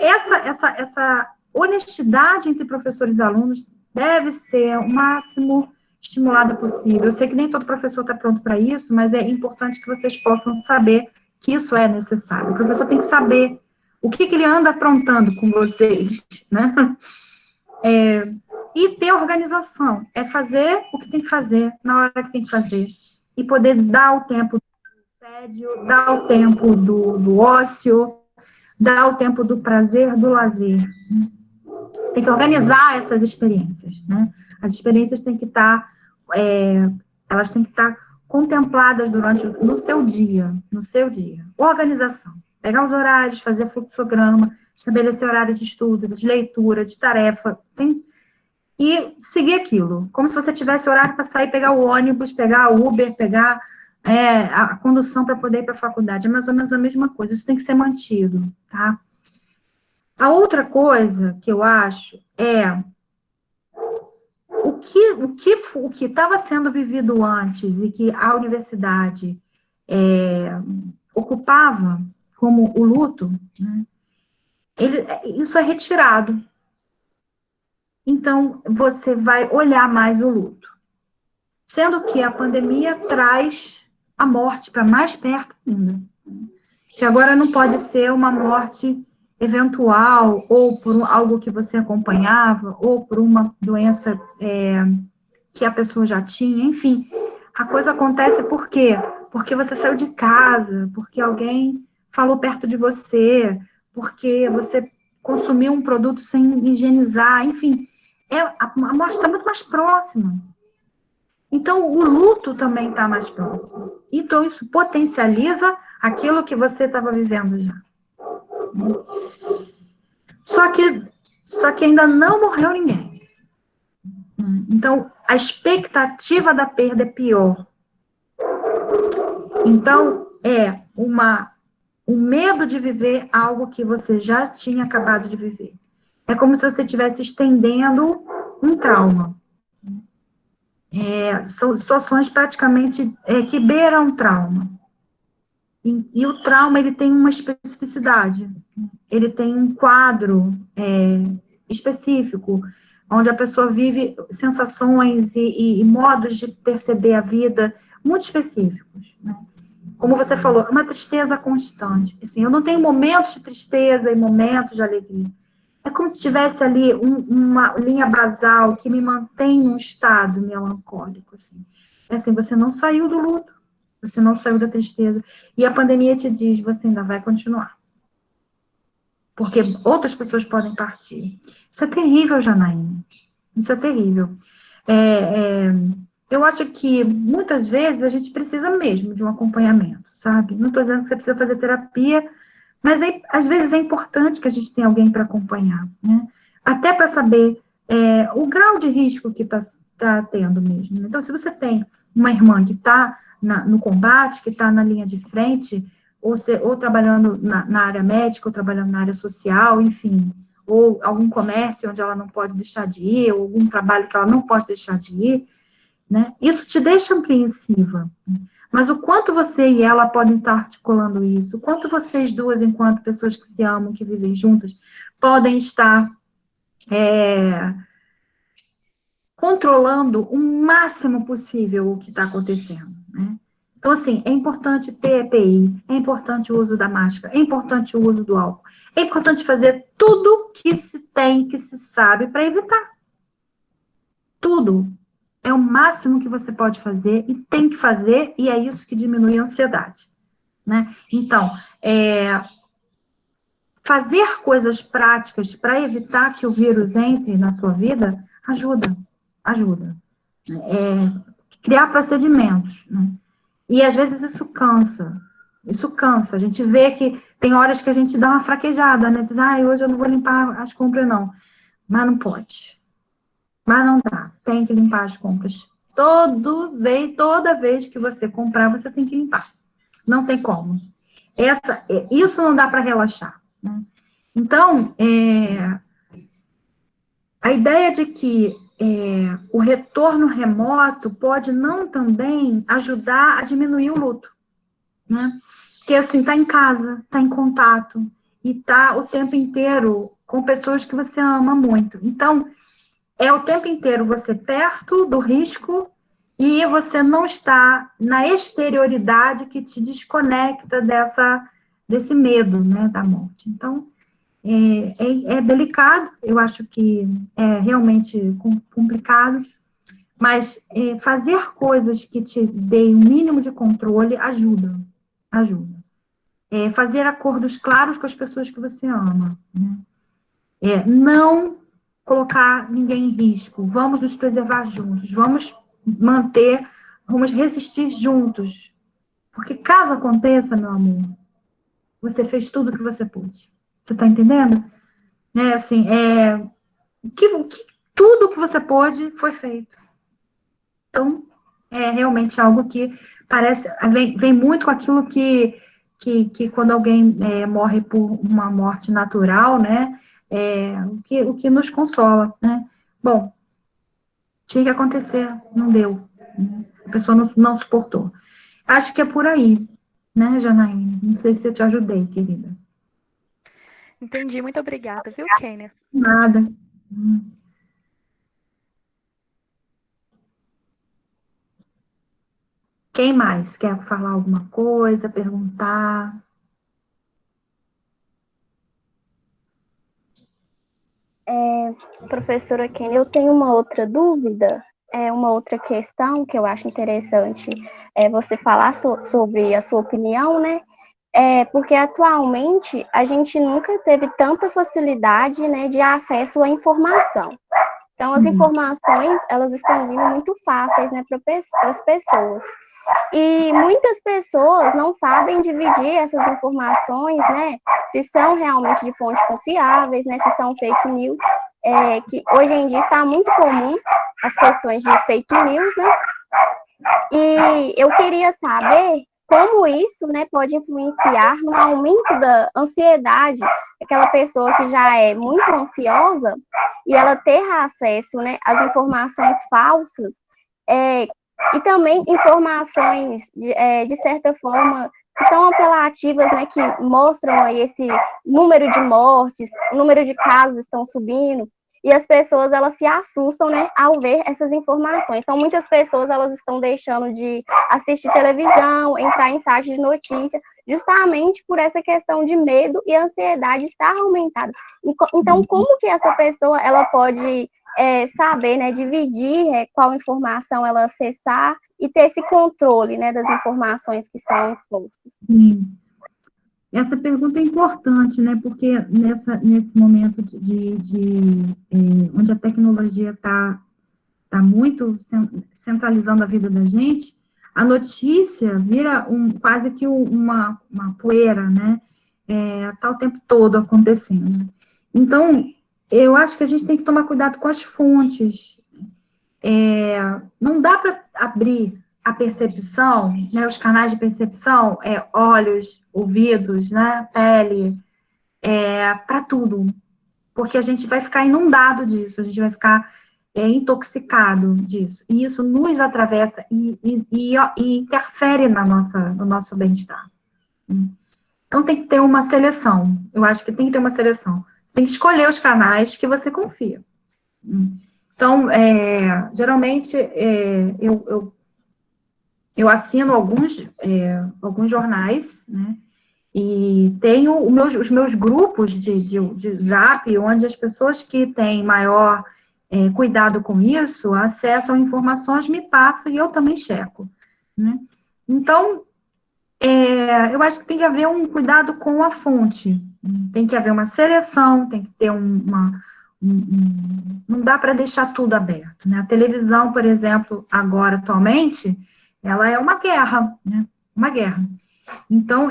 essa honestidade entre professores e alunos deve ser o máximo estimulada possível. Eu sei que nem todo professor está pronto para isso, mas é importante que vocês possam saber que isso é necessário. O professor tem que saber o que ele anda aprontando com vocês, né? E ter organização, é fazer o que tem que fazer, na hora que tem que fazer, e poder dar o tempo do tédio, dar o tempo do ócio, dar o tempo do prazer, do lazer. Tem que organizar essas experiências, né? As experiências têm que estar, elas têm que estar contempladas no seu dia, Organização. Pegar os horários, fazer fluxograma, estabelecer horário de estudo, de leitura, de tarefa, e seguir aquilo, como se você tivesse horário para sair, pegar o ônibus, pegar o Uber, pegar a condução para poder ir para a faculdade. É mais ou menos a mesma coisa, isso tem que ser mantido, tá? A outra coisa que eu acho o que estava sendo vivido antes e que a universidade ocupava como o luto, né, isso é retirado. Então, você vai olhar mais o luto. Sendo que a pandemia traz a morte para mais perto ainda. Que agora não pode ser uma morte eventual, ou por algo que você acompanhava, ou por uma doença que a pessoa já tinha, enfim. A coisa acontece por quê? Porque você saiu de casa, porque alguém falou perto de você, porque você consumiu um produto sem higienizar, enfim. A morte está muito mais próxima. Então, o luto também está mais próximo. Então, isso potencializa aquilo que você estava vivendo já. Só que ainda não morreu ninguém. Então, a expectativa da perda é pior. Então, o medo de viver algo que você já tinha acabado de viver. É como se você estivesse estendendo um trauma. São situações praticamente que beiram trauma. E o trauma, ele tem uma especificidade. Ele tem um quadro específico, onde a pessoa vive sensações e modos de perceber a vida muito específicos, né? Como você falou, uma tristeza constante. Assim, eu não tenho momentos de tristeza e momentos de alegria. É como se tivesse ali uma linha basal que me mantém num estado melancólico. Assim. É assim, você não saiu do luto, você não saiu da tristeza. E a pandemia te diz, você ainda vai continuar. Porque outras pessoas podem partir. Isso é terrível, Janaína. Isso é terrível. Eu acho que, muitas vezes, a gente precisa mesmo de um acompanhamento, sabe? Não estou dizendo que você precisa fazer terapia, mas às vezes é importante que a gente tenha alguém para acompanhar, né? Até para saber o grau de risco que está tendo mesmo. Então, se você tem uma irmã que está no combate, que está na linha de frente, ou trabalhando na área médica, ou trabalhando na área social, enfim, ou algum comércio onde ela não pode deixar de ir, ou algum trabalho que ela não pode deixar de ir, né? Isso te deixa apreensiva. Mas o quanto você e ela podem estar articulando isso, o quanto vocês duas, enquanto pessoas que se amam, que vivem juntas, podem estar controlando o máximo possível o que está acontecendo, né? Então, assim, é importante ter EPI, é importante o uso da máscara, é importante o uso do álcool, é importante fazer tudo que se tem, que se sabe, para evitar. Tudo. É o máximo que você pode fazer e tem que fazer, e é isso que diminui a ansiedade, né? Então, fazer coisas práticas para evitar que o vírus entre na sua vida ajuda. Criar procedimentos, né? E às vezes isso cansa. A gente vê que tem horas que a gente dá uma fraquejada, né? Diz, hoje eu não vou limpar as compras, não. Mas não pode. Mas não dá. Tem que limpar as compras. Toda vez que você comprar, você tem que limpar. Não tem como. Isso não dá para relaxar, né? Então, a ideia de que o retorno remoto pode não também ajudar a diminuir o luto, né? Porque, assim, tá em casa, tá em contato, e tá o tempo inteiro com pessoas que você ama muito. Então, é o tempo inteiro você perto do risco e você não está na exterioridade que te desconecta desse medo, né, da morte. Então, é delicado, eu acho que é realmente complicado, mas fazer coisas que te deem o mínimo de controle ajuda. Fazer acordos claros com as pessoas que você ama, né? Não colocar ninguém em risco, vamos nos preservar juntos, vamos resistir juntos. Porque caso aconteça, meu amor, você fez tudo o que você pôde. Você está entendendo? Assim, tudo que você pôde foi feito. Então, é realmente algo que vem muito com aquilo que quando alguém morre por uma morte natural, né? O que nos consola, né? Bom, tinha que acontecer, não deu. Né? A pessoa não suportou. Acho que é por aí, né, Janaína? Não sei se eu te ajudei, querida. Entendi, muito obrigada, viu, Kênia? Nada. Quem mais quer falar alguma coisa, perguntar? Professora Kenny, eu tenho uma outra dúvida, uma outra questão que eu acho interessante você falar sobre a sua opinião, né? Porque atualmente a gente nunca teve tanta facilidade, né, de acesso à informação. Então, as informações, elas estão vindo muito fáceis, né, para as pessoas. E muitas pessoas não sabem dividir essas informações, né, se são realmente de fontes confiáveis, né, se são fake news, que hoje em dia está muito comum as questões de fake news, né? E eu queria saber como isso, né, pode influenciar no aumento da ansiedade, aquela pessoa que já é muito ansiosa e ela ter acesso, né, às informações falsas, e também informações, de certa forma, que são apelativas, né, que mostram aí esse número de mortes, o número de casos estão subindo, e as pessoas, elas se assustam, né, ao ver essas informações. Então, muitas pessoas, elas estão deixando de assistir televisão, entrar em sites de notícia, justamente por essa questão de medo e ansiedade estar aumentada. Então, como que essa pessoa, ela pode saber, né, dividir qual informação ela acessar e ter esse controle, né, das informações que são expostas? Sim. Essa pergunta é importante, né? Porque nesse momento onde a tecnologia está muito centralizando a vida da gente, a notícia vira quase que uma poeira, né? Tá o tempo todo acontecendo. Então, eu acho que a gente tem que tomar cuidado com as fontes. Não dá para abrir a percepção, né, os canais de percepção, olhos, ouvidos, né, pele, para tudo, porque a gente vai ficar inundado disso, a gente vai ficar intoxicado disso, e isso nos atravessa e interfere no nosso bem-estar. Então tem que ter uma seleção, eu acho que tem que ter uma seleção, tem que escolher os canais que você confia. Então, geralmente, eu assino alguns jornais, né? E tenho os meus grupos de Zap, onde as pessoas que têm maior cuidado com isso, acessam informações, me passam e eu também checo, né? Então, eu acho que tem que haver um cuidado com a fonte, tem que haver uma seleção, tem que ter não dá para deixar tudo aberto, né? A televisão, por exemplo, agora, atualmente, ela é uma guerra, né? Uma guerra. Então,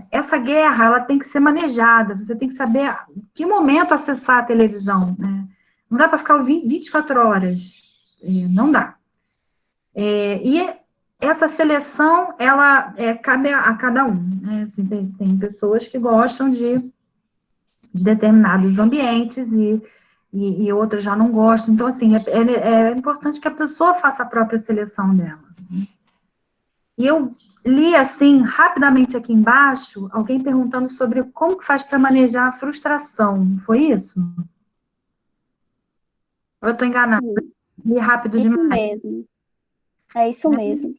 essa guerra, ela tem que ser manejada, você tem que saber em que momento acessar a televisão, né? Não dá para ficar 24 horas, não dá. E essa seleção, ela cabe a cada um, né? Assim, tem pessoas que gostam de determinados ambientes e outras já não gostam. Então, assim, é importante que a pessoa faça a própria seleção dela. E eu li, assim, rapidamente aqui embaixo, alguém perguntando sobre como que faz para manejar a frustração. Foi isso? Ou eu estou enganada? Sim. Li rápido Isso demais. mesmo. É isso mesmo.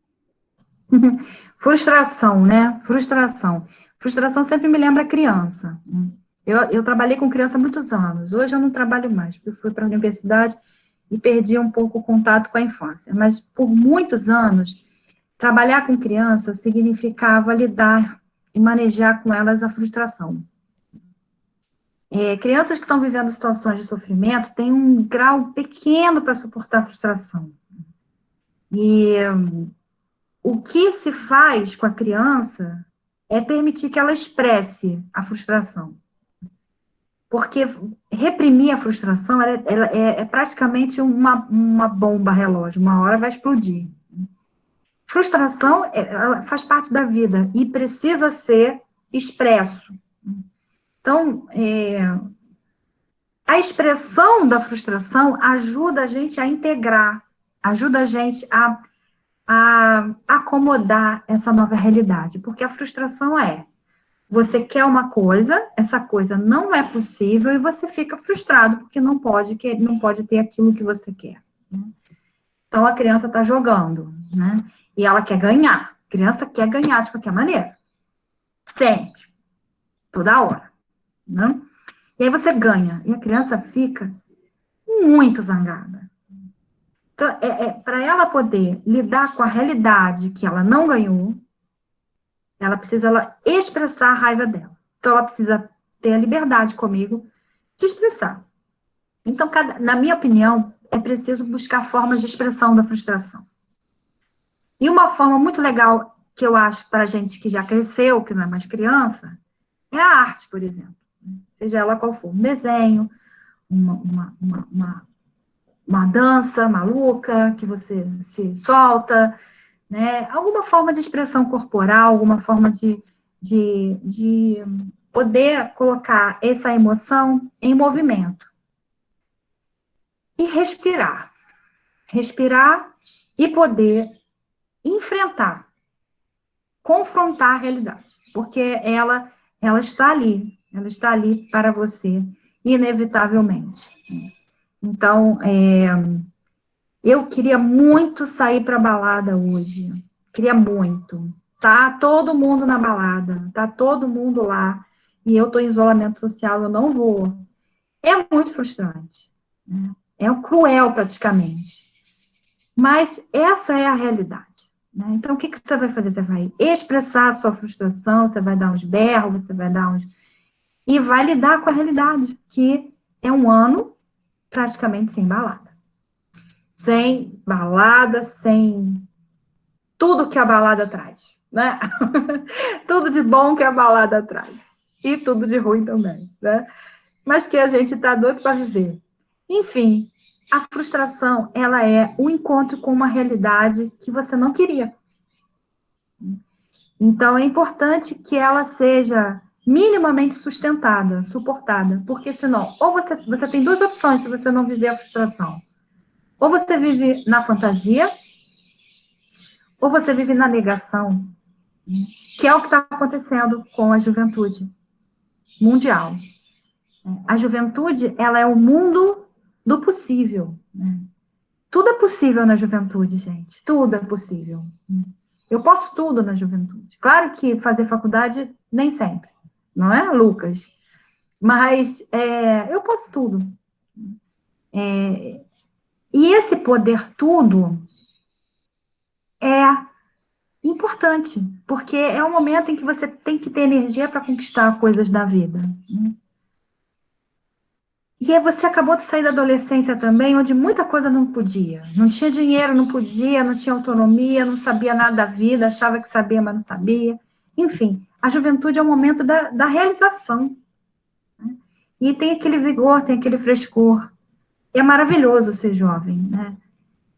Frustração, né? Frustração. Frustração sempre me lembra criança. Eu trabalhei com criança há muitos anos. Hoje eu não trabalho mais, porque eu fui para a universidade e perdi um pouco o contato com a infância. Mas por muitos anos, trabalhar com criança significava lidar e manejar com elas a frustração. Crianças que estão vivendo situações de sofrimento têm um grau pequeno para suportar a frustração. E o que se faz com a criança é permitir que ela expresse a frustração. Porque reprimir a frustração é praticamente uma bomba relógio, uma hora vai explodir. Frustração ela faz parte da vida e precisa ser expresso. Então, a expressão da frustração ajuda a gente a integrar, ajuda a gente a acomodar essa nova realidade, porque a frustração você quer uma coisa, essa coisa não é possível e você fica frustrado porque não pode ter aquilo que você quer. Então, a criança está jogando, né? E ela quer ganhar. A criança quer ganhar de qualquer maneira. Sempre. Toda hora. Né? E aí você ganha. E a criança fica muito zangada. Então, para ela poder lidar com a realidade que ela não ganhou, ela precisa expressar a raiva dela. Então, ela precisa ter a liberdade comigo de expressar. Então, na minha opinião, é preciso buscar formas de expressão da frustração. E uma forma muito legal que eu acho para a gente que já cresceu, que não é mais criança, é a arte, por exemplo. Seja ela qual for, um desenho, uma dança maluca que você se solta, né? Alguma forma de expressão corporal, alguma forma de poder colocar essa emoção em movimento. E respirar. Respirar e poder enfrentar, confrontar a realidade. Porque ela está ali para você, inevitavelmente. Então, eu queria muito sair para balada hoje. Queria muito. Tá todo mundo na balada, tá todo mundo lá. E eu estou em isolamento social, eu não vou. É muito frustrante. Né? É cruel, praticamente. Mas essa é a realidade. Né? Então, o que você vai fazer? Você vai expressar a sua frustração, você vai dar uns berros, você vai dar uns... E vai lidar com a realidade, que é um ano praticamente sem balada. Sem balada, sem tudo que a balada traz, né? Tudo de bom que a balada traz. E tudo de ruim também, né? Mas que a gente tá doido para viver. Enfim, a frustração, ela é o encontro com uma realidade que você não queria. Então, é importante que ela seja minimamente sustentada, suportada, porque senão, ou você tem duas opções se você não viver a frustração. Ou você vive na fantasia, ou você vive na negação, que é o que está acontecendo com a juventude mundial. A juventude, ela é o mundo do possível. Né? Tudo é possível na juventude, gente. Tudo é possível. Eu posso tudo na juventude. Claro que fazer faculdade nem sempre, não é, Lucas? Mas eu posso tudo. E esse poder tudo é importante, porque é o momento em que você tem que ter energia para conquistar coisas da vida. E aí você acabou de sair da adolescência também, onde muita coisa não podia. Não tinha dinheiro, não podia, não tinha autonomia, não sabia nada da vida, achava que sabia, mas não sabia. Enfim, a juventude é o momento da realização. Né? E tem aquele vigor, tem aquele frescor. É maravilhoso ser jovem, né?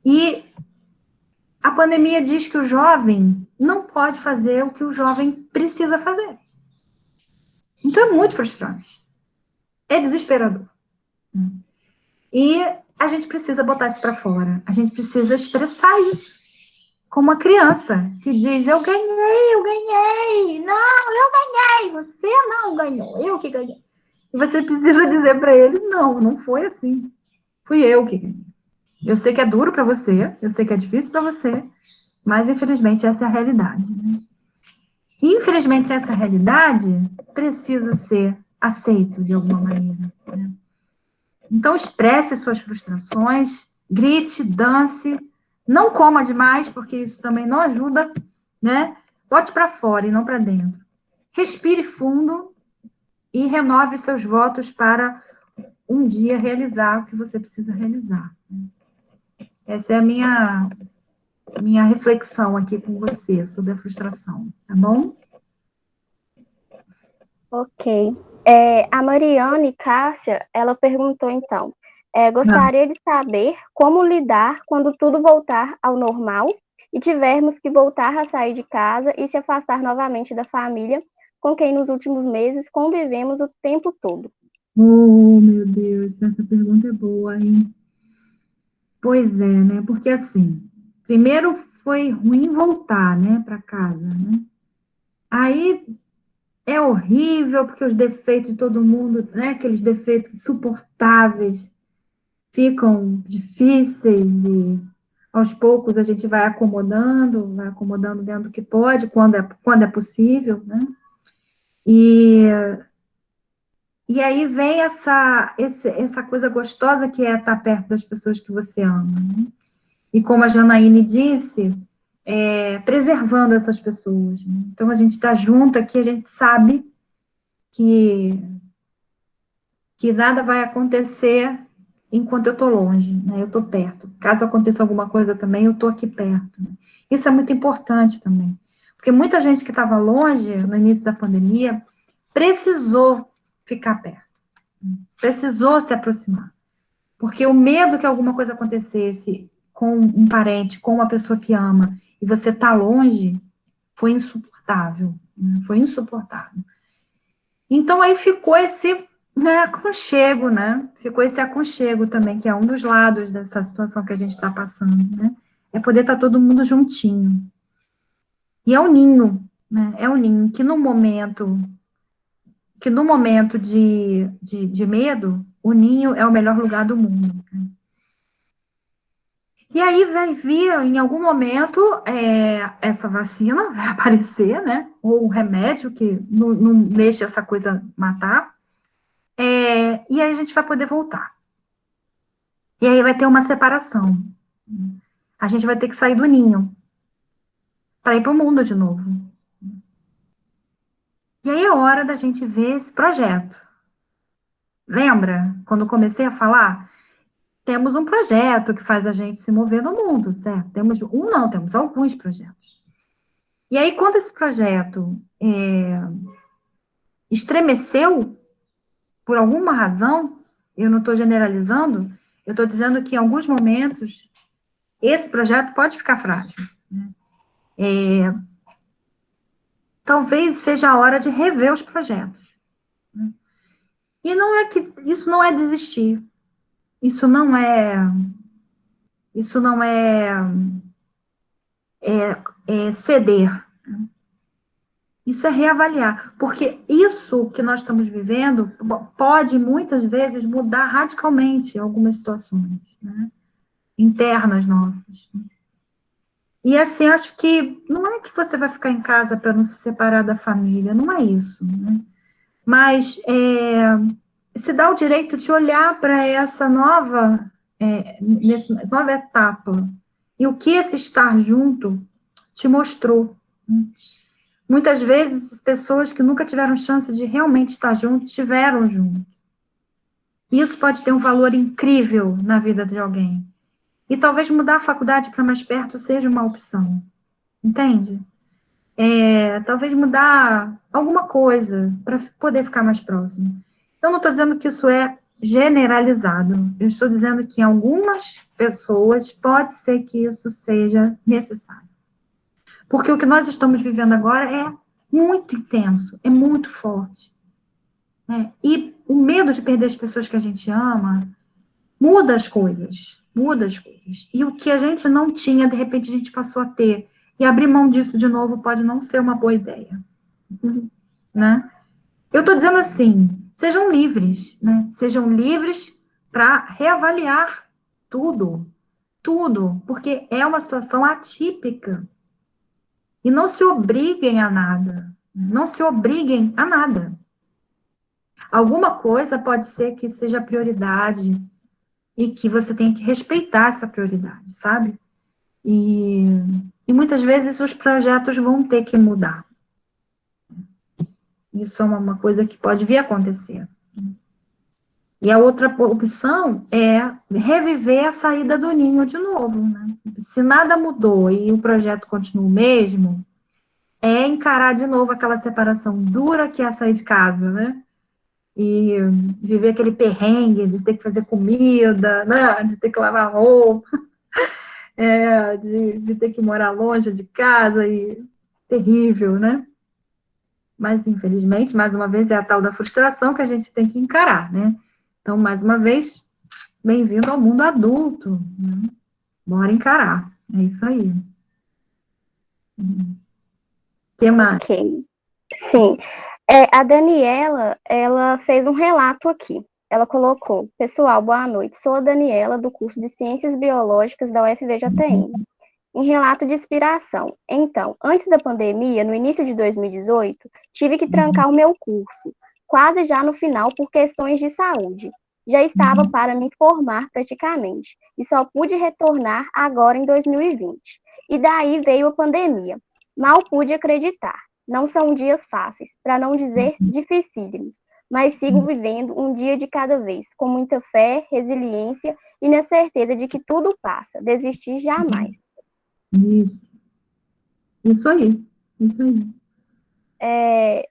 E a pandemia diz que o jovem não pode fazer o que o jovem precisa fazer. Então é muito frustrante. É desesperador. E a gente precisa botar isso para fora. A gente precisa expressar isso. Como uma criança que diz, eu ganhei, eu ganhei. Não, eu ganhei. Você não ganhou, eu que ganhei. E você precisa dizer para ele, não, não foi assim. Fui eu que ganhei. Eu sei que é duro para você, eu sei que é difícil para você, mas infelizmente essa é a realidade. Né? E infelizmente essa realidade precisa ser aceita de alguma maneira. Né? Então expresse suas frustrações, grite, dance, não coma demais, porque isso também não ajuda, né? Bote para fora e não para dentro. Respire fundo e renove seus votos para um dia realizar o que você precisa realizar. Essa é a minha reflexão aqui com você sobre a frustração, tá bom? Ok. A Mariane Cássia, ela perguntou então, gostaria de saber como lidar quando tudo voltar ao normal e tivermos que voltar a sair de casa e se afastar novamente da família com quem nos últimos meses convivemos o tempo todo. Oh, meu Deus, essa pergunta é boa, hein? Pois é, né? Porque assim, primeiro foi ruim voltar, né, para casa, né? Aí é horrível porque os defeitos de todo mundo, né, aqueles defeitos insuportáveis, ficam difíceis e Aos poucos a gente vai acomodando dentro do que pode, quando é possível, né? E aí vem essa coisa gostosa que é estar perto das pessoas que você ama, né? E como a Janaíne disse, preservando essas pessoas, né? Então, a gente está junto aqui, a gente sabe que nada vai acontecer enquanto eu estou longe, né? Eu estou perto. Caso aconteça alguma coisa também, eu estou aqui perto, né? Isso é muito importante também. Porque muita gente que estava longe no início da pandemia precisou ficar perto, precisou se aproximar. Porque o medo que alguma coisa acontecesse com um parente, com uma pessoa que ama, e você está longe, foi insuportável, né? Foi insuportável. Então, aí ficou esse, né, aconchego, né? Ficou esse aconchego também, que é um dos lados dessa situação que a gente está passando, né? É poder estar todo mundo juntinho. E é o ninho, né? É o ninho que no momento de medo, o ninho é o melhor lugar do mundo. Né? E aí vai vir, em algum momento, essa vacina vai aparecer, né? Ou o remédio que não deixa essa coisa matar. E aí a gente vai poder voltar. E aí vai ter uma separação. A gente vai ter que sair do ninho para ir para o mundo de novo. E aí é hora da gente ver esse projeto. Lembra? Quando comecei a falar, temos um projeto que faz a gente se mover no mundo, certo? Temos alguns projetos. E aí, quando esse projeto estremeceu, por alguma razão, eu não estou generalizando, eu estou dizendo que em alguns momentos esse projeto pode ficar frágil. Né? Talvez seja a hora de rever os projetos. Né? E não é que isso não é desistir, isso não é ceder. Isso é reavaliar, porque isso que nós estamos vivendo pode, muitas vezes, mudar radicalmente algumas situações, né? Internas nossas. E, assim, acho que não é que você vai ficar em casa para não se separar da família, não é isso, né? Mas se dá o direito de olhar para essa nova etapa e o que esse estar junto te mostrou, né? Muitas vezes, pessoas que nunca tiveram chance de realmente estar juntos, estiveram juntos. Isso pode ter um valor incrível na vida de alguém. E talvez mudar a faculdade para mais perto seja uma opção. Entende? Talvez mudar alguma coisa para poder ficar mais próximo. Eu não estou dizendo que isso é generalizado. Eu estou dizendo que em algumas pessoas pode ser que isso seja necessário. Porque o que nós estamos vivendo agora é muito intenso, é muito forte. Né? E o medo de perder as pessoas que a gente ama muda as coisas, muda as coisas. E o que a gente não tinha, de repente, a gente passou a ter. E abrir mão disso de novo pode não ser uma boa ideia. Né? Eu estou dizendo assim, sejam livres, né? Sejam livres para reavaliar tudo, porque é uma situação atípica. E não se obriguem a nada. Não se obriguem a nada. Alguma coisa pode ser que seja prioridade e que você tenha que respeitar essa prioridade, sabe? E muitas vezes os projetos vão ter que mudar. Isso é uma coisa que pode vir a acontecer. E a outra opção é reviver a saída do ninho de novo, né? Se nada mudou e o projeto continua o mesmo, é encarar de novo aquela separação dura que é sair de casa, né? E viver aquele perrengue de ter que fazer comida, né? De ter que lavar roupa, de ter que morar longe de casa, e terrível, né? Mas, infelizmente, mais uma vez, é a tal da frustração que a gente tem que encarar, né? Então, mais uma vez, bem-vindo ao mundo adulto, né? Bora encarar, é isso aí. O que mais? Ok. Sim. A Daniela, ela fez um relato aqui. Ela colocou: Pessoal, boa noite. Sou a Daniela, do curso de Ciências Biológicas da UFVJM. Em relato de inspiração. Então, antes da pandemia, no início de 2018, tive que trancar o meu curso, quase já no final por questões de saúde. Já estava para me formar praticamente, e só pude retornar agora em 2020. E daí veio a pandemia. Mal pude acreditar. Não são dias fáceis, para não dizer dificílimos, mas sigo vivendo um dia de cada vez, com muita fé, resiliência e na certeza de que tudo passa. Desistir jamais. Isso aí, isso aí. É,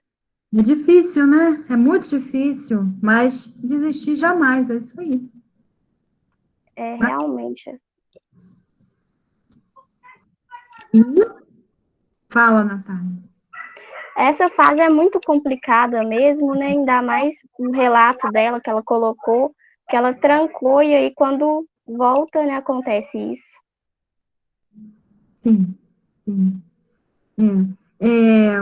É difícil, né? É muito difícil, mas desistir jamais, é isso aí. realmente. E fala, Natália. Essa fase é muito complicada mesmo, né? Ainda mais o relato dela que ela colocou, que ela trancou e aí quando volta, né, acontece isso. Sim, sim. É,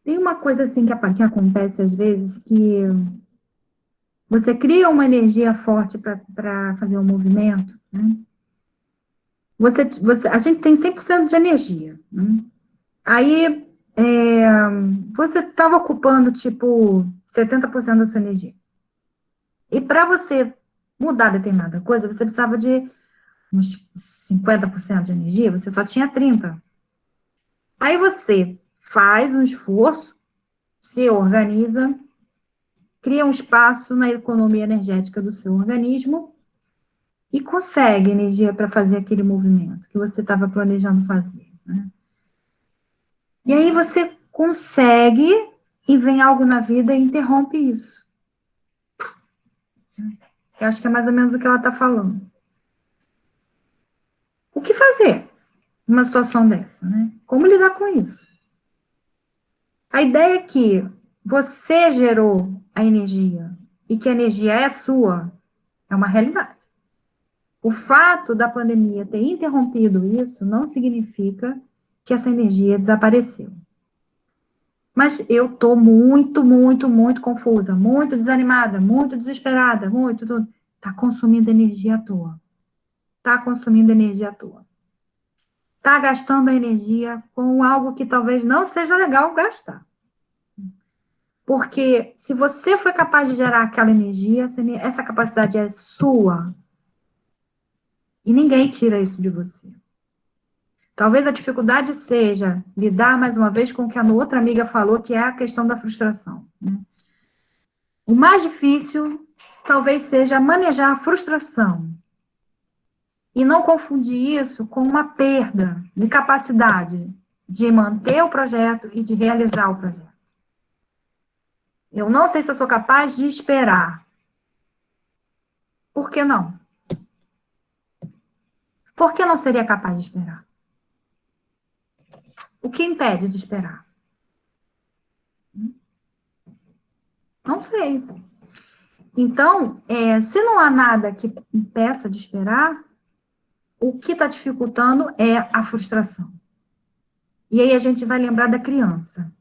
tem uma coisa assim que acontece às vezes, que você cria uma energia forte para fazer um movimento, né? A gente tem 100% de energia, né? Aí, você estava ocupando, tipo, 70% da sua energia. E para você mudar determinada coisa, você precisava de uns 50% de energia, você só tinha 30%. Aí você faz um esforço, se organiza, cria um espaço na economia energética do seu organismo e consegue energia para fazer aquele movimento que você estava planejando fazer, né? E aí você consegue e vem algo na vida e interrompe isso. Eu acho que é mais ou menos o que ela está falando. O que fazer numa situação dessa, né? Como lidar com isso? A ideia é que você gerou a energia e que a energia é sua, é uma realidade. O fato da pandemia ter interrompido isso não significa que essa energia desapareceu. Mas eu estou muito, muito, muito confusa, muito desanimada, muito desesperada, muito. Está consumindo energia à toa. Está consumindo energia à toa. Está gastando a energia com algo que talvez não seja legal gastar. Porque se você foi capaz de gerar aquela energia, essa capacidade é sua. E ninguém tira isso de você. Talvez a dificuldade seja lidar mais uma vez com o que a outra amiga falou, que é a questão da frustração, né? O mais difícil talvez seja manejar a frustração e não confundir isso com uma perda de capacidade de manter o projeto e de realizar o projeto. Eu não sei se eu sou capaz de esperar. Por que não? Por que não seria capaz de esperar? O que impede de esperar? Não sei. Então, se não há nada que impeça de esperar, o que está dificultando é a frustração. E aí a gente vai lembrar da criança.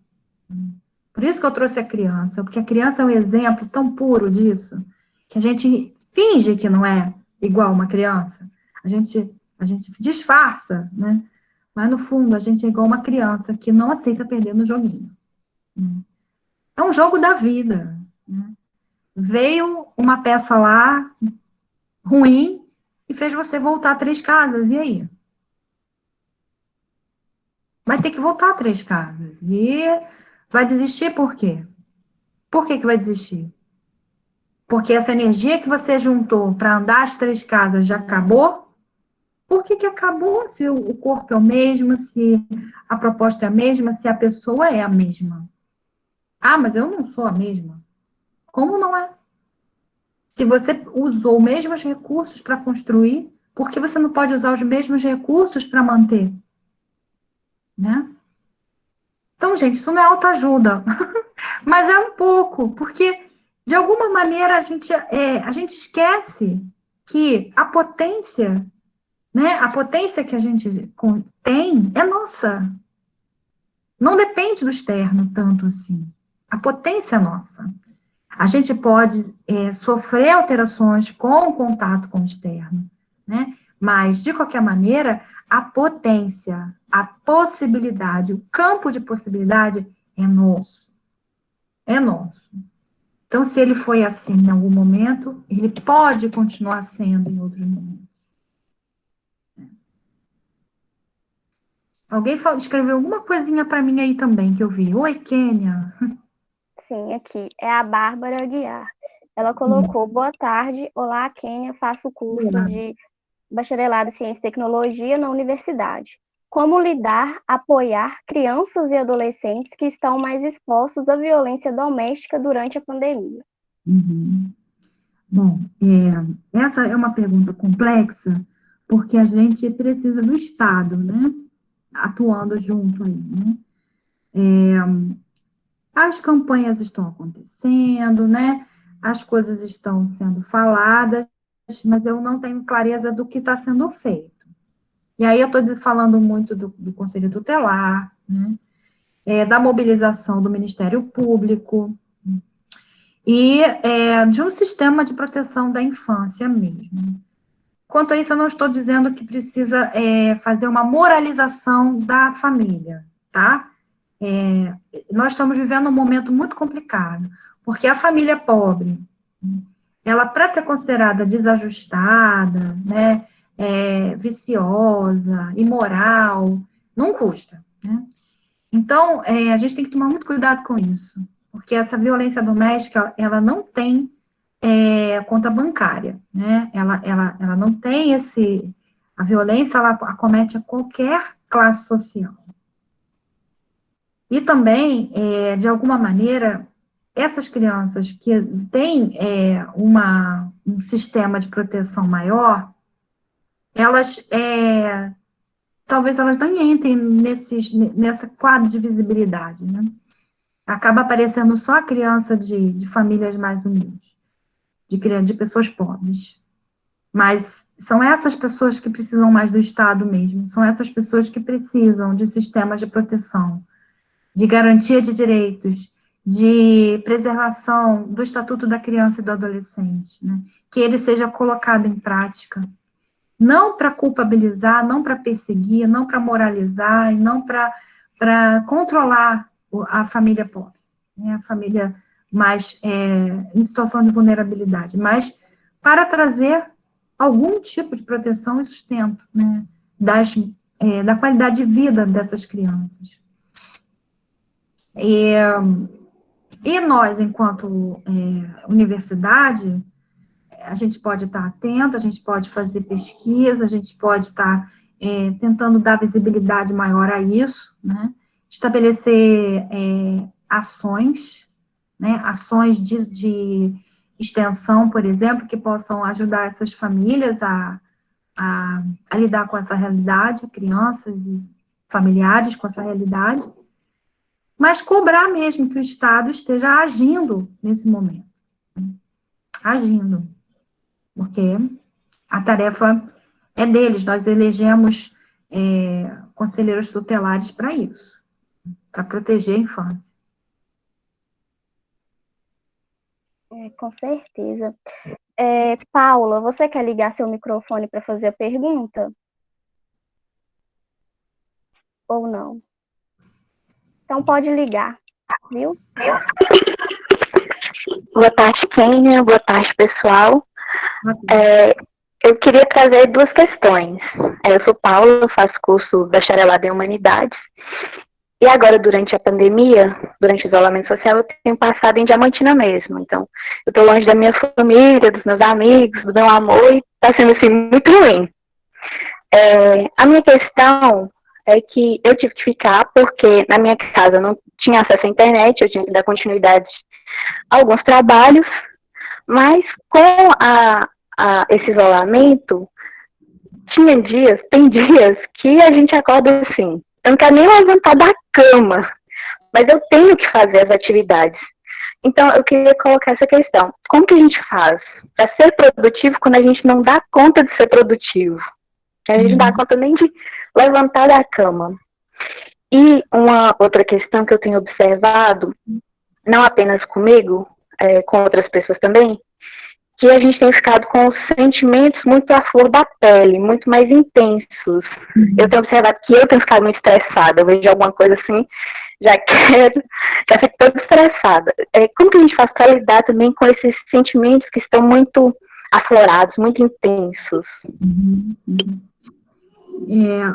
Por isso que eu trouxe a criança, porque a criança é um exemplo tão puro disso, que a gente finge que não é igual uma criança. A gente disfarça, né? Mas, no fundo, a gente é igual uma criança que não aceita perder no joguinho. É um jogo da vida, né? Veio uma peça lá, ruim, e fez você voltar 3 casas. E aí? Vai ter que voltar 3 casas. E vai desistir por quê? Por que vai desistir? Porque essa energia que você juntou para andar as 3 casas já acabou? Por que acabou? Se o corpo é o mesmo, se a proposta é a mesma, se a pessoa é a mesma. Ah, mas eu não sou a mesma. Como não é? Se você usou os mesmos recursos para construir, por que você não pode usar os mesmos recursos para manter? Né? Então, gente, isso não é autoajuda, mas é um pouco, porque de alguma maneira a gente esquece que a potência, né, a potência que a gente tem é nossa. Não depende do externo tanto assim. A potência é nossa. A gente pode sofrer alterações com o contato com o externo, né? Mas, de qualquer maneira, a potência, a possibilidade, o campo de possibilidade é nosso. É nosso. Então, se ele foi assim em algum momento, ele pode continuar sendo em outros momentos. Alguém escreveu alguma coisinha para mim aí também, que eu vi. Oi, Kênia. Sim, aqui. É a Bárbara Aguiar. Ela colocou, boa tarde, olá, Kênia, faço curso de bacharelado em Ciência e Tecnologia na universidade. Como lidar, apoiar crianças e adolescentes que estão mais expostos à violência doméstica durante a pandemia? Uhum. Bom, essa é uma pergunta complexa, porque a gente precisa do Estado, né? Atuando junto aí, né? As campanhas estão acontecendo, né? As coisas estão sendo faladas, mas eu não tenho clareza do que está sendo feito. E aí eu estou falando muito do Conselho Tutelar, né? Da mobilização do Ministério Público e de um sistema de proteção da infância mesmo. Quanto a isso, eu não estou dizendo que precisa fazer uma moralização da família, tá? Nós estamos vivendo um momento muito complicado, porque a família pobre, ela, para ser considerada desajustada, né, viciosa, imoral, não custa, né? Então, a gente tem que tomar muito cuidado com isso, porque essa violência doméstica, ela não tem conta bancária, né? Ela não tem a violência, ela acomete a qualquer classe social. E também, de alguma maneira, essas crianças que têm um sistema de proteção maior, elas talvez elas não entrem nessa quadro de visibilidade, né? Acaba aparecendo só a criança de famílias mais humildes, de pessoas pobres. Mas são essas pessoas que precisam mais do Estado mesmo, são essas pessoas que precisam de sistemas de proteção, de garantia de direitos, de preservação do Estatuto da Criança e do Adolescente, né? Que ele seja colocado em prática, não para culpabilizar, não para perseguir, não para moralizar, e não para controlar a família pobre, né? A família mais em situação de vulnerabilidade, mas para trazer algum tipo de proteção e sustento, né? Da qualidade de vida dessas crianças. E nós, enquanto universidade, a gente pode estar atento, a gente pode fazer pesquisa, a gente pode estar tentando dar visibilidade maior a isso, né? Estabelecer ações, né? Ações de extensão, por exemplo, que possam ajudar essas famílias a lidar com essa realidade, crianças e familiares com essa realidade, mas cobrar mesmo que o Estado esteja agindo nesse momento. Agindo. Porque a tarefa é deles, nós elegemos conselheiros tutelares para isso, para proteger a infância. Com certeza. Paula, você quer ligar seu microfone para fazer a pergunta? Ou não? Então pode ligar, viu? Boa tarde, Kênia. Boa tarde, pessoal. Eu queria trazer duas questões. Eu sou Paula, eu faço curso bacharelado em Humanidades. E agora, durante a pandemia, durante o isolamento social, eu tenho passado em Diamantina mesmo. Então, eu estou longe da minha família, dos meus amigos, do meu amor, e está sendo, assim, muito ruim. A minha questão é que eu tive que ficar porque na minha casa eu não tinha acesso à internet, eu tinha que dar continuidade a alguns trabalhos, mas com esse isolamento, tem dias que a gente acorda assim, eu não quero nem levantar da cama, mas eu tenho que fazer as atividades. Então, eu queria colocar essa questão. Como que a gente faz para ser produtivo quando a gente não dá conta de ser produtivo? A gente não dá conta nem de levantar da cama. E uma outra questão que eu tenho observado, não apenas comigo, com outras pessoas também, que a gente tem ficado com os sentimentos muito à flor da pele, muito mais intensos. Eu tenho observado que eu tenho ficado muito estressada. Eu vejo alguma coisa assim, já fico toda estressada. Como que a gente faz para lidar também com esses sentimentos que estão muito aflorados, muito intensos?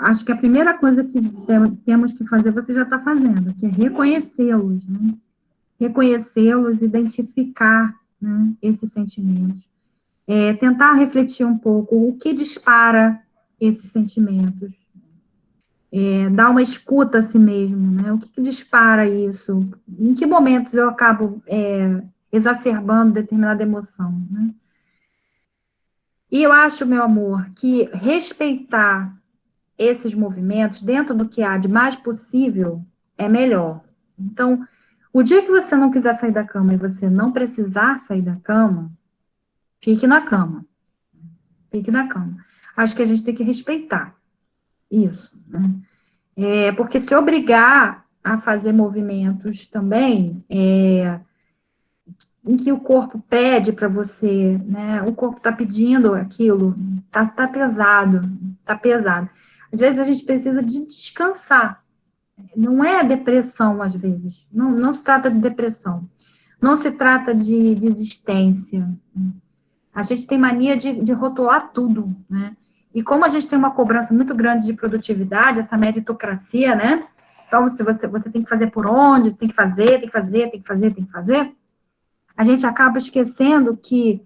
Acho que a primeira coisa que temos que fazer, você já está fazendo, que é reconhecê-los, né? Reconhecê-los, identificar, né, esses sentimentos. Tentar refletir um pouco o que dispara esses sentimentos. Dar uma escuta a si mesmo, né? O que dispara isso? Em que momentos eu acabo exacerbando determinada emoção, né? E eu acho, meu amor, que respeitar esses movimentos, dentro do que há de mais possível, é melhor. Então, o dia que você não quiser sair da cama e você não precisar sair da cama, fique na cama. Fique na cama. Acho que a gente tem que respeitar isso, né? Porque se obrigar a fazer movimentos também, em que o corpo pede para você, né? O corpo está pedindo aquilo, tá pesado, tá pesado. Às vezes a gente precisa de descansar. Não é depressão, às vezes. Não se trata de depressão. Não se trata de desistência. A gente tem mania de rotular tudo, né? E como a gente tem uma cobrança muito grande de produtividade, essa meritocracia, né? Então, se você tem que fazer por onde, tem que fazer, a gente acaba esquecendo que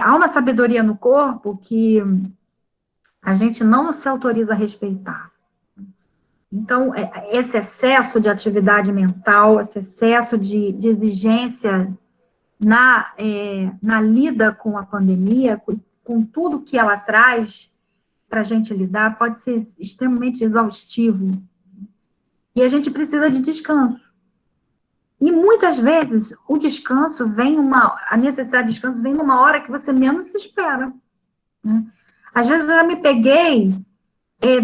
há uma sabedoria no corpo que a gente não se autoriza a respeitar. Então, esse excesso de atividade mental, esse excesso de exigência na lida com a pandemia, com tudo que ela traz para a gente lidar, pode ser extremamente exaustivo. E a gente precisa de descanso. E muitas vezes o descanso a necessidade de descanso vem numa hora que você menos se espera, né? Às vezes eu já me peguei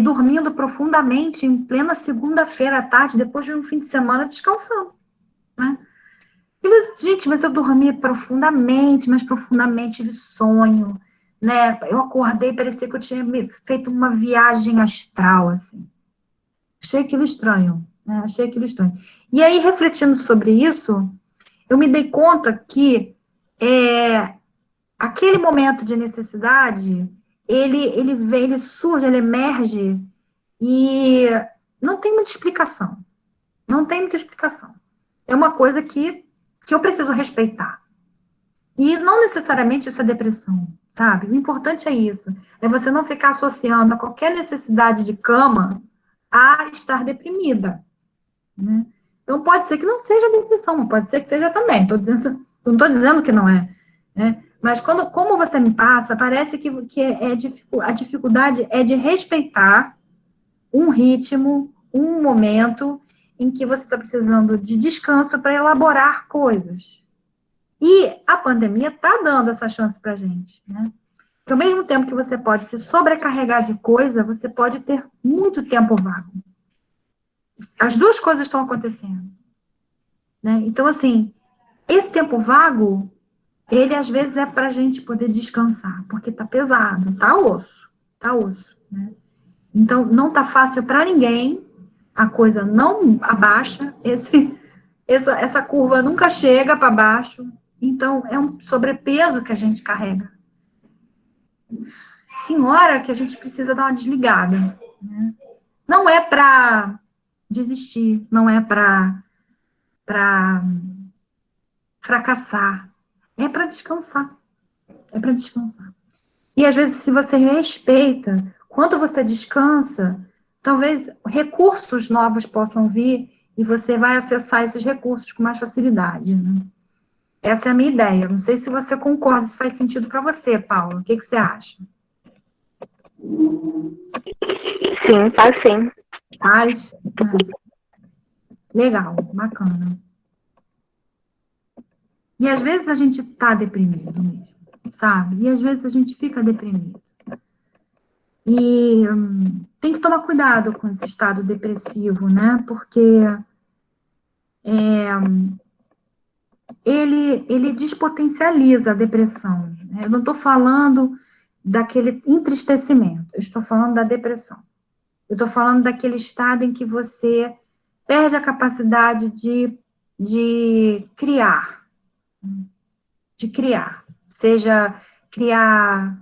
dormindo profundamente em plena segunda-feira à tarde, depois de um fim de semana descansando, né? Gente, mas eu dormi profundamente, tive sonho, né? Eu acordei, parecia que eu tinha feito uma viagem astral, assim. Achei aquilo estranho, né? E aí, refletindo sobre isso, eu me dei conta que aquele momento de necessidade, ele surge, ele emerge, e não tem muita explicação. É uma coisa que eu preciso respeitar. E não necessariamente isso é depressão, sabe? O importante é isso. É você não ficar associando a qualquer necessidade de cama a estar deprimida, né? Então, pode ser que não seja depressão, mas pode ser que seja também. Não estou dizendo que não é, né? Mas como você me passa, parece que a dificuldade é de respeitar um ritmo, um momento em que você está precisando de descanso para elaborar coisas. E a pandemia está dando essa chance para a gente, né? Porque ao mesmo tempo que você pode se sobrecarregar de coisa, você pode ter muito tempo vago. As duas coisas estão acontecendo, né? Então, assim, esse tempo vago, ele às vezes é para a gente poder descansar, porque está pesado, está osso, né? Então, não está fácil para ninguém, a coisa não abaixa, essa curva nunca chega para baixo, então é um sobrepeso que a gente carrega. Tem hora que a gente precisa dar uma desligada, né? Não é para desistir, não é para fracassar, é para descansar. E às vezes, se você respeita, quando você descansa, talvez recursos novos possam vir e você vai acessar esses recursos com mais facilidade, né? Essa é a minha ideia. Não sei se você concorda, se faz sentido para você, Paula. O que você acha? Sim, faz sim. Faz? Legal, bacana. E às vezes a gente está deprimido mesmo, sabe? E às vezes a gente fica deprimido. E tem que tomar cuidado com esse estado depressivo, né? Porque ele despotencializa a depressão. Né? Eu não estou falando daquele entristecimento, eu estou falando da depressão. Eu estou falando daquele estado em que você perde a capacidade de criar, seja criar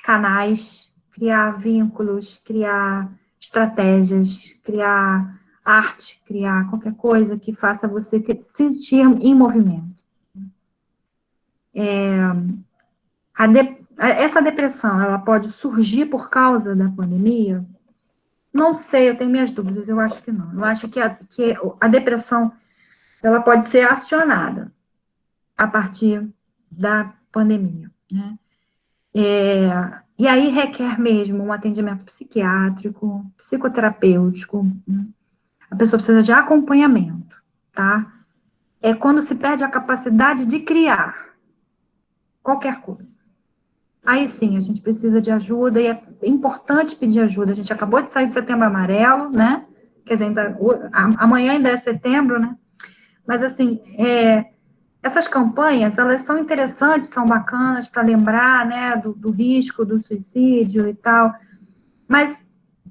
canais, criar vínculos, criar estratégias, criar arte, criar qualquer coisa que faça você sentir em movimento. Essa depressão, ela pode surgir por causa da pandemia? Não sei, eu tenho minhas dúvidas, eu acho que não. Eu acho que a depressão, ela pode ser acionada a partir da pandemia, né? E aí requer mesmo um atendimento psiquiátrico, psicoterapêutico, né? A pessoa precisa de acompanhamento, tá? É quando se perde a capacidade de criar qualquer coisa. Aí sim, a gente precisa de ajuda e é importante pedir ajuda. A gente acabou de sair do Setembro Amarelo, né? Quer dizer, amanhã ainda é setembro, né? Mas, assim, essas campanhas, elas são interessantes, são bacanas para lembrar, né, do risco do suicídio e tal. Mas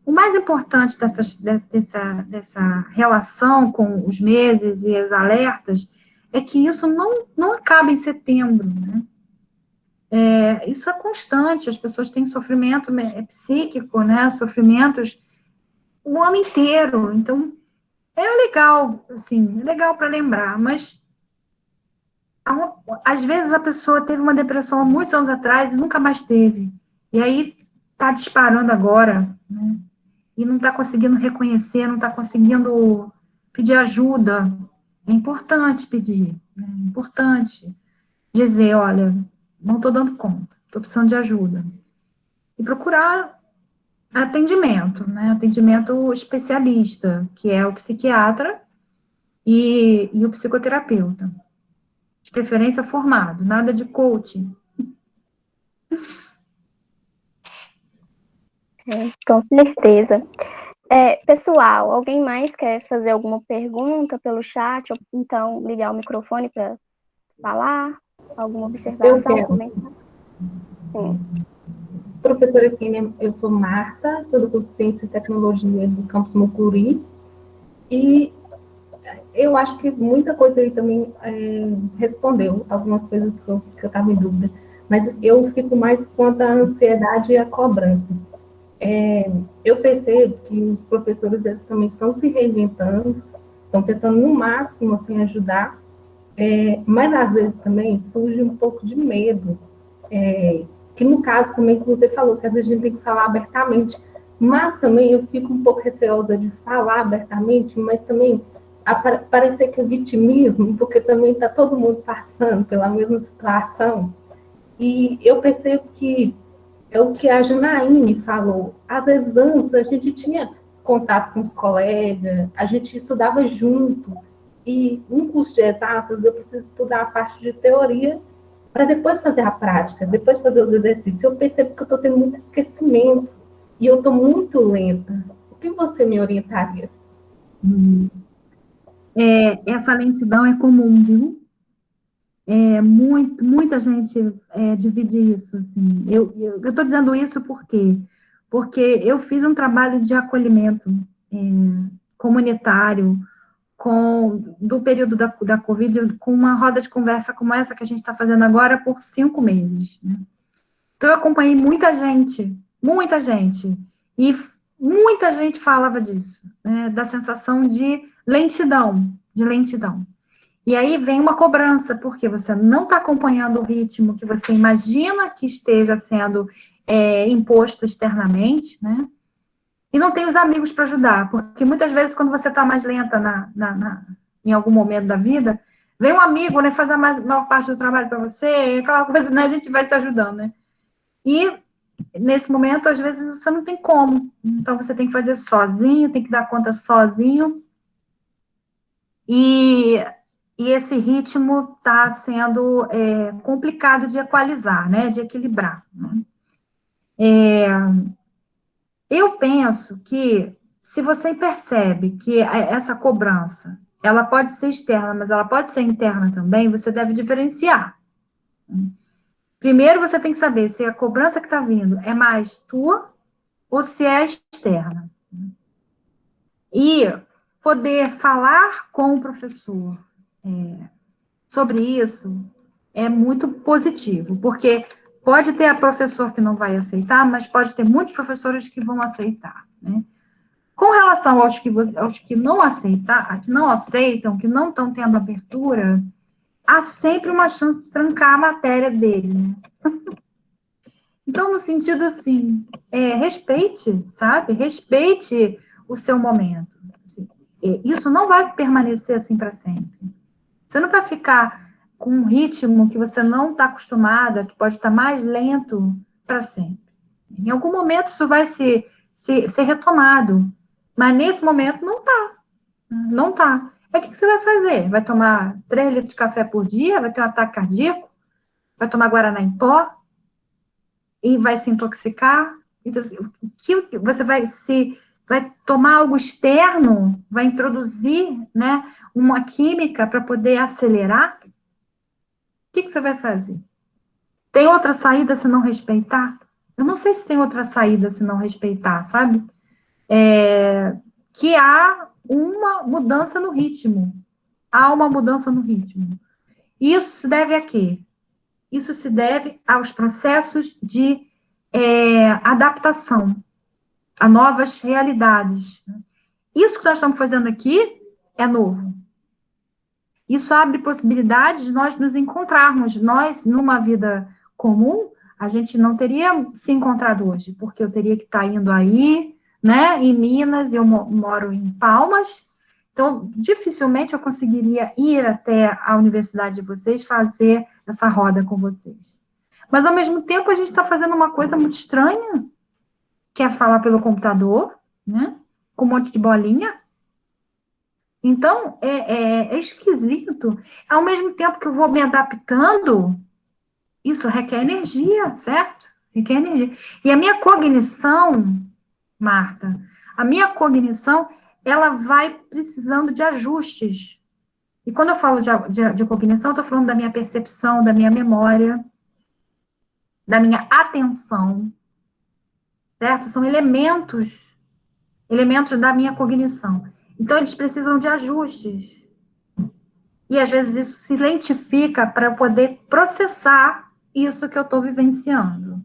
o mais importante dessa relação com os meses e os alertas é que isso não acaba em setembro, né? Isso é constante, as pessoas têm sofrimento psíquico, né? Sofrimentos o ano inteiro. Então, é legal, assim, é legal para lembrar, mas às vezes a pessoa teve uma depressão há muitos anos atrás e nunca mais teve. E aí está disparando agora, né? E não está conseguindo reconhecer, não está conseguindo pedir ajuda. É importante pedir, né? É importante dizer, olha, não estou dando conta, estou precisando de ajuda. E procurar atendimento, né? Atendimento especialista, que é o psiquiatra e o psicoterapeuta. De preferência formado, nada de coaching. Com certeza. Pessoal, alguém mais quer fazer alguma pergunta pelo chat? Ou então ligar o microfone para falar? Alguma observação, comentário? Sim. Professora Kênia, eu sou Marta, sou do curso de Ciência e Tecnologia do campus Mucuri, e eu acho que muita coisa aí também respondeu, algumas coisas que eu estava em dúvida, mas eu fico mais quanto à ansiedade e à cobrança. Eu percebo que os professores, eles também estão se reinventando, estão tentando no máximo, assim, ajudar, mas às vezes também surge um pouco de medo, que no caso também que você falou, que às vezes a gente tem que falar abertamente, mas também eu fico um pouco receosa de falar abertamente, mas também parecer que é vitimismo, porque também está todo mundo passando pela mesma situação, e eu percebo que é o que a Janaíne falou, às vezes antes a gente tinha contato com os colegas, a gente estudava junto, e no curso de exatas eu preciso estudar a parte de teoria para depois fazer a prática, depois fazer os exercícios. Eu percebo que eu estou tendo muito esquecimento e eu estou muito lenta. O que você me orientaria? Essa lentidão é comum, viu? Muita gente divide isso. Assim. Eu estou dizendo isso por quê? Porque eu fiz um trabalho de acolhimento comunitário do período da Covid, com uma roda de conversa como essa que a gente está fazendo agora por 5 meses. Né? Então, eu acompanhei muita gente, e muita gente falava disso, né? Da sensação de lentidão. E aí vem uma cobrança, porque você não está acompanhando o ritmo que você imagina que esteja sendo imposto externamente, né? E não tem os amigos para ajudar, porque muitas vezes, quando você está mais lenta em algum momento da vida, vem um amigo, né, fazer a maior parte do trabalho para você, aquela coisa, né, a gente vai se ajudando, né? E, nesse momento, às vezes, você não tem como. Então, você tem que fazer sozinho, tem que dar conta sozinho. E esse ritmo está sendo complicado de equalizar, né, de equilibrar. Né? Eu penso que, se você percebe que essa cobrança ela pode ser externa, mas ela pode ser interna também, você deve diferenciar. Primeiro, você tem que saber se a cobrança que está vindo é mais tua ou se é externa. E poder falar com o professor sobre isso é muito positivo, porque pode ter a professor que não vai aceitar, mas pode ter muitos professores que vão aceitar, né? Com relação aos que não aceitam, que não estão tendo abertura, há sempre uma chance de trancar a matéria dele, né? Então, no sentido assim, respeite, sabe? Respeite o seu momento. Assim, isso não vai permanecer assim para sempre. Você não vai ficar com um ritmo que você não está acostumada, que pode estar mais lento para sempre. Em algum momento isso vai ser retomado, mas nesse momento não está. Não está. Aí o que você vai fazer? Vai tomar 3 litros de café por dia? Vai ter um ataque cardíaco? Vai tomar guaraná em pó? E vai se intoxicar? Que você vai tomar algo externo? Vai introduzir, né, uma química para poder acelerar? O que você vai fazer? Tem outra saída se não respeitar? Eu não sei se tem outra saída se não respeitar, sabe? Que há uma mudança no ritmo. Há uma mudança no ritmo. Isso se deve a quê? Isso se deve aos processos de adaptação a novas realidades. Isso que nós estamos fazendo aqui é novo. Isso abre possibilidades de nós nos encontrarmos. Nós, numa vida comum, a gente não teria se encontrado hoje, porque eu teria que estar indo aí, né, em Minas, eu moro em Palmas, então, dificilmente eu conseguiria ir até a universidade de vocês, fazer essa roda com vocês. Mas, ao mesmo tempo, a gente está fazendo uma coisa muito estranha, que é falar pelo computador, né, com um monte de bolinha. Então, é esquisito. Ao mesmo tempo que eu vou me adaptando, isso requer energia, certo? Requer energia. E a minha cognição, Marta, ela vai precisando de ajustes. E quando eu falo de cognição, eu estou falando da minha percepção, da minha memória, da minha atenção, certo? São elementos da minha cognição. Então, eles precisam de ajustes. E, às vezes, isso se lentifica para eu poder processar isso que eu estou vivenciando.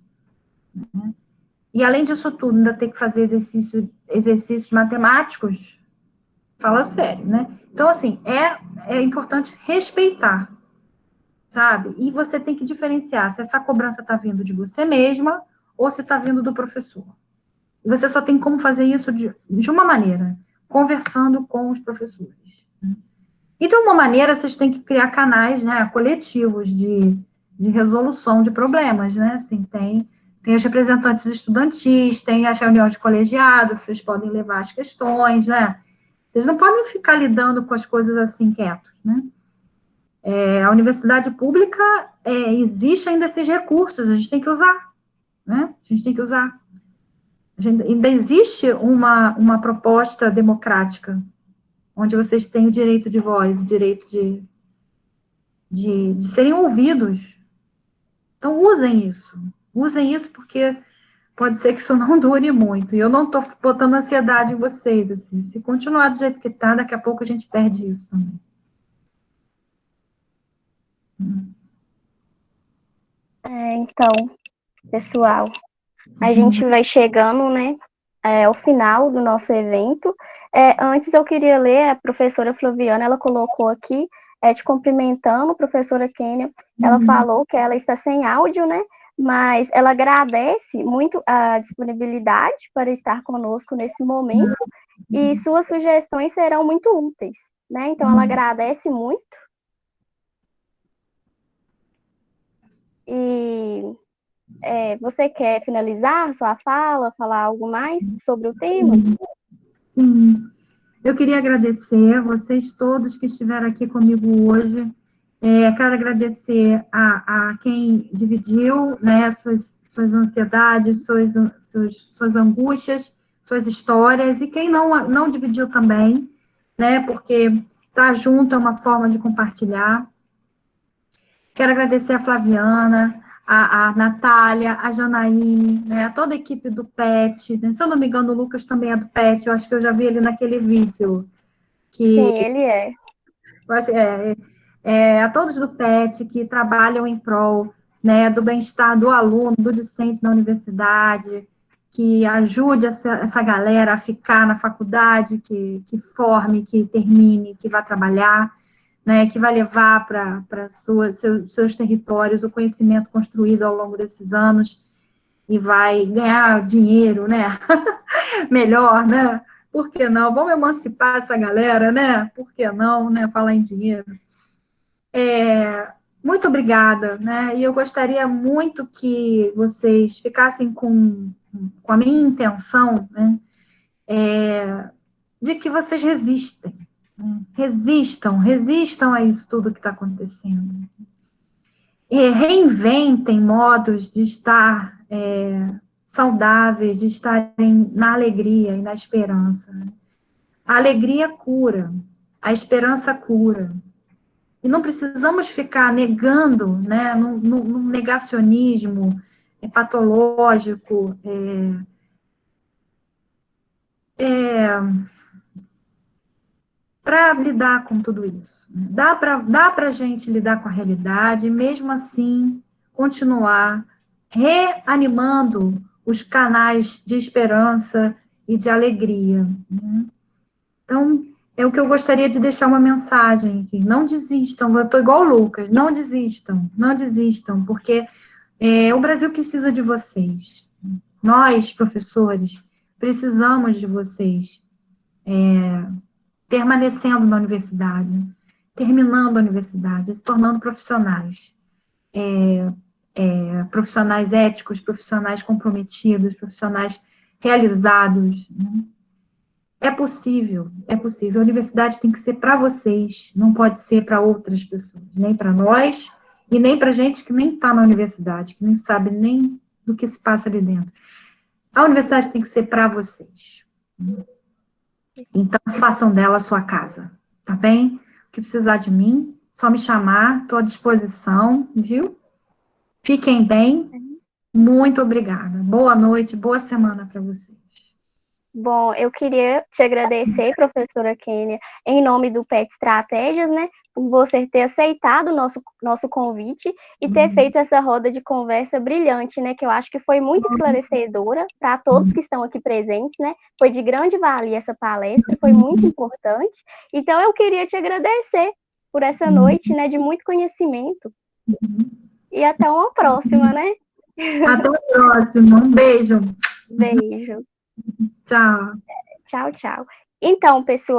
E, além disso tudo, ainda tem que fazer exercícios matemáticos. Fala sério, né? Então, assim, é importante respeitar, sabe? E você tem que diferenciar se essa cobrança está vindo de você mesma ou se está vindo do professor. E você só tem como fazer isso de uma maneira, conversando com os professores. E, de uma maneira, vocês têm que criar canais, né, coletivos de resolução de problemas, né? Assim, tem os representantes estudantis, tem as reuniões de colegiado, que vocês podem levar as questões, né? Vocês não podem ficar lidando com as coisas assim quietos, né? A universidade pública, existe ainda esses recursos, a gente tem que usar, né? A gente tem que usar. Ainda existe uma proposta democrática, onde vocês têm o direito de voz, o direito de serem ouvidos. Então, usem isso porque pode ser que isso não dure muito, e eu não estou botando ansiedade em vocês, assim, se continuar do jeito que está, daqui a pouco a gente perde isso também. Então, pessoal, a gente vai chegando, né, ao final do nosso evento. Antes eu queria ler, a professora Flaviana, ela colocou aqui, te cumprimentando, professora Kênia, ela falou que ela está sem áudio, né, mas ela agradece muito a disponibilidade para estar conosco nesse momento, e suas sugestões serão muito úteis, né, então ela agradece muito. E você quer finalizar sua fala, falar algo mais sobre o tema? Sim. Eu queria agradecer a vocês todos que estiveram aqui comigo hoje. Quero agradecer a quem dividiu, né, suas ansiedades, suas angústias, suas histórias, e quem não dividiu também, né, porque Estar junto é uma forma de compartilhar. Quero agradecer a Flaviana, a Natália, a Janaíne, né, a toda a equipe do PET. Se eu não me engano, o Lucas também é do PET, eu acho que eu já vi ele naquele vídeo. Sim, ele é. Eu acho, a todos do PET que trabalham em prol, né, do bem-estar do aluno, do discente na universidade, que ajude essa galera a ficar na faculdade, que forme, que termine, que vá trabalhar, né, que vai levar para seus territórios o conhecimento construído ao longo desses anos e vai ganhar dinheiro, né? Melhor, né? Por que não? Vamos emancipar essa galera, né? Por que não, né? Falar em dinheiro. Muito obrigada, né? E eu gostaria muito que vocês ficassem com a minha intenção, né? De que vocês resistem. Né? Resistam a isso tudo que está acontecendo. E reinventem modos de estar saudáveis, de estarem na alegria e na esperança. A alegria cura, a esperança cura. E não precisamos ficar negando, né, num negacionismo patológico, para lidar com tudo isso. Dá para a gente lidar com a realidade, e mesmo assim continuar reanimando os canais de esperança e de alegria. Né? Então, é o que eu gostaria de deixar uma mensagem aqui. Não desistam, eu estou igual o Lucas, não desistam, porque o Brasil precisa de vocês. Nós, professores, precisamos de vocês permanecendo na universidade, terminando a universidade, se tornando profissionais. Profissionais éticos, profissionais comprometidos, profissionais realizados. Né? É possível. A universidade tem que ser para vocês, não pode ser para outras pessoas, nem para nós, e nem para gente que nem está na universidade, que nem sabe nem do que se passa ali dentro. A universidade tem que ser para vocês. Então, façam dela a sua casa, tá bem? O que precisar de mim, só me chamar, estou à disposição, viu? Fiquem bem. Muito obrigada. Boa noite, boa semana para vocês. Bom, eu queria te agradecer, professora Kênia, em nome do PET Estratégias, né, por você ter aceitado o nosso convite e ter feito essa roda de conversa brilhante, né, que eu acho que foi muito esclarecedora para todos que estão aqui presentes, né, foi de grande valia essa palestra, foi muito importante, então eu queria te agradecer por essa noite, né, de muito conhecimento, e até uma próxima, né? Até a próxima, um beijo. Beijo. Tchau. Tchau, tchau. Então, pessoal,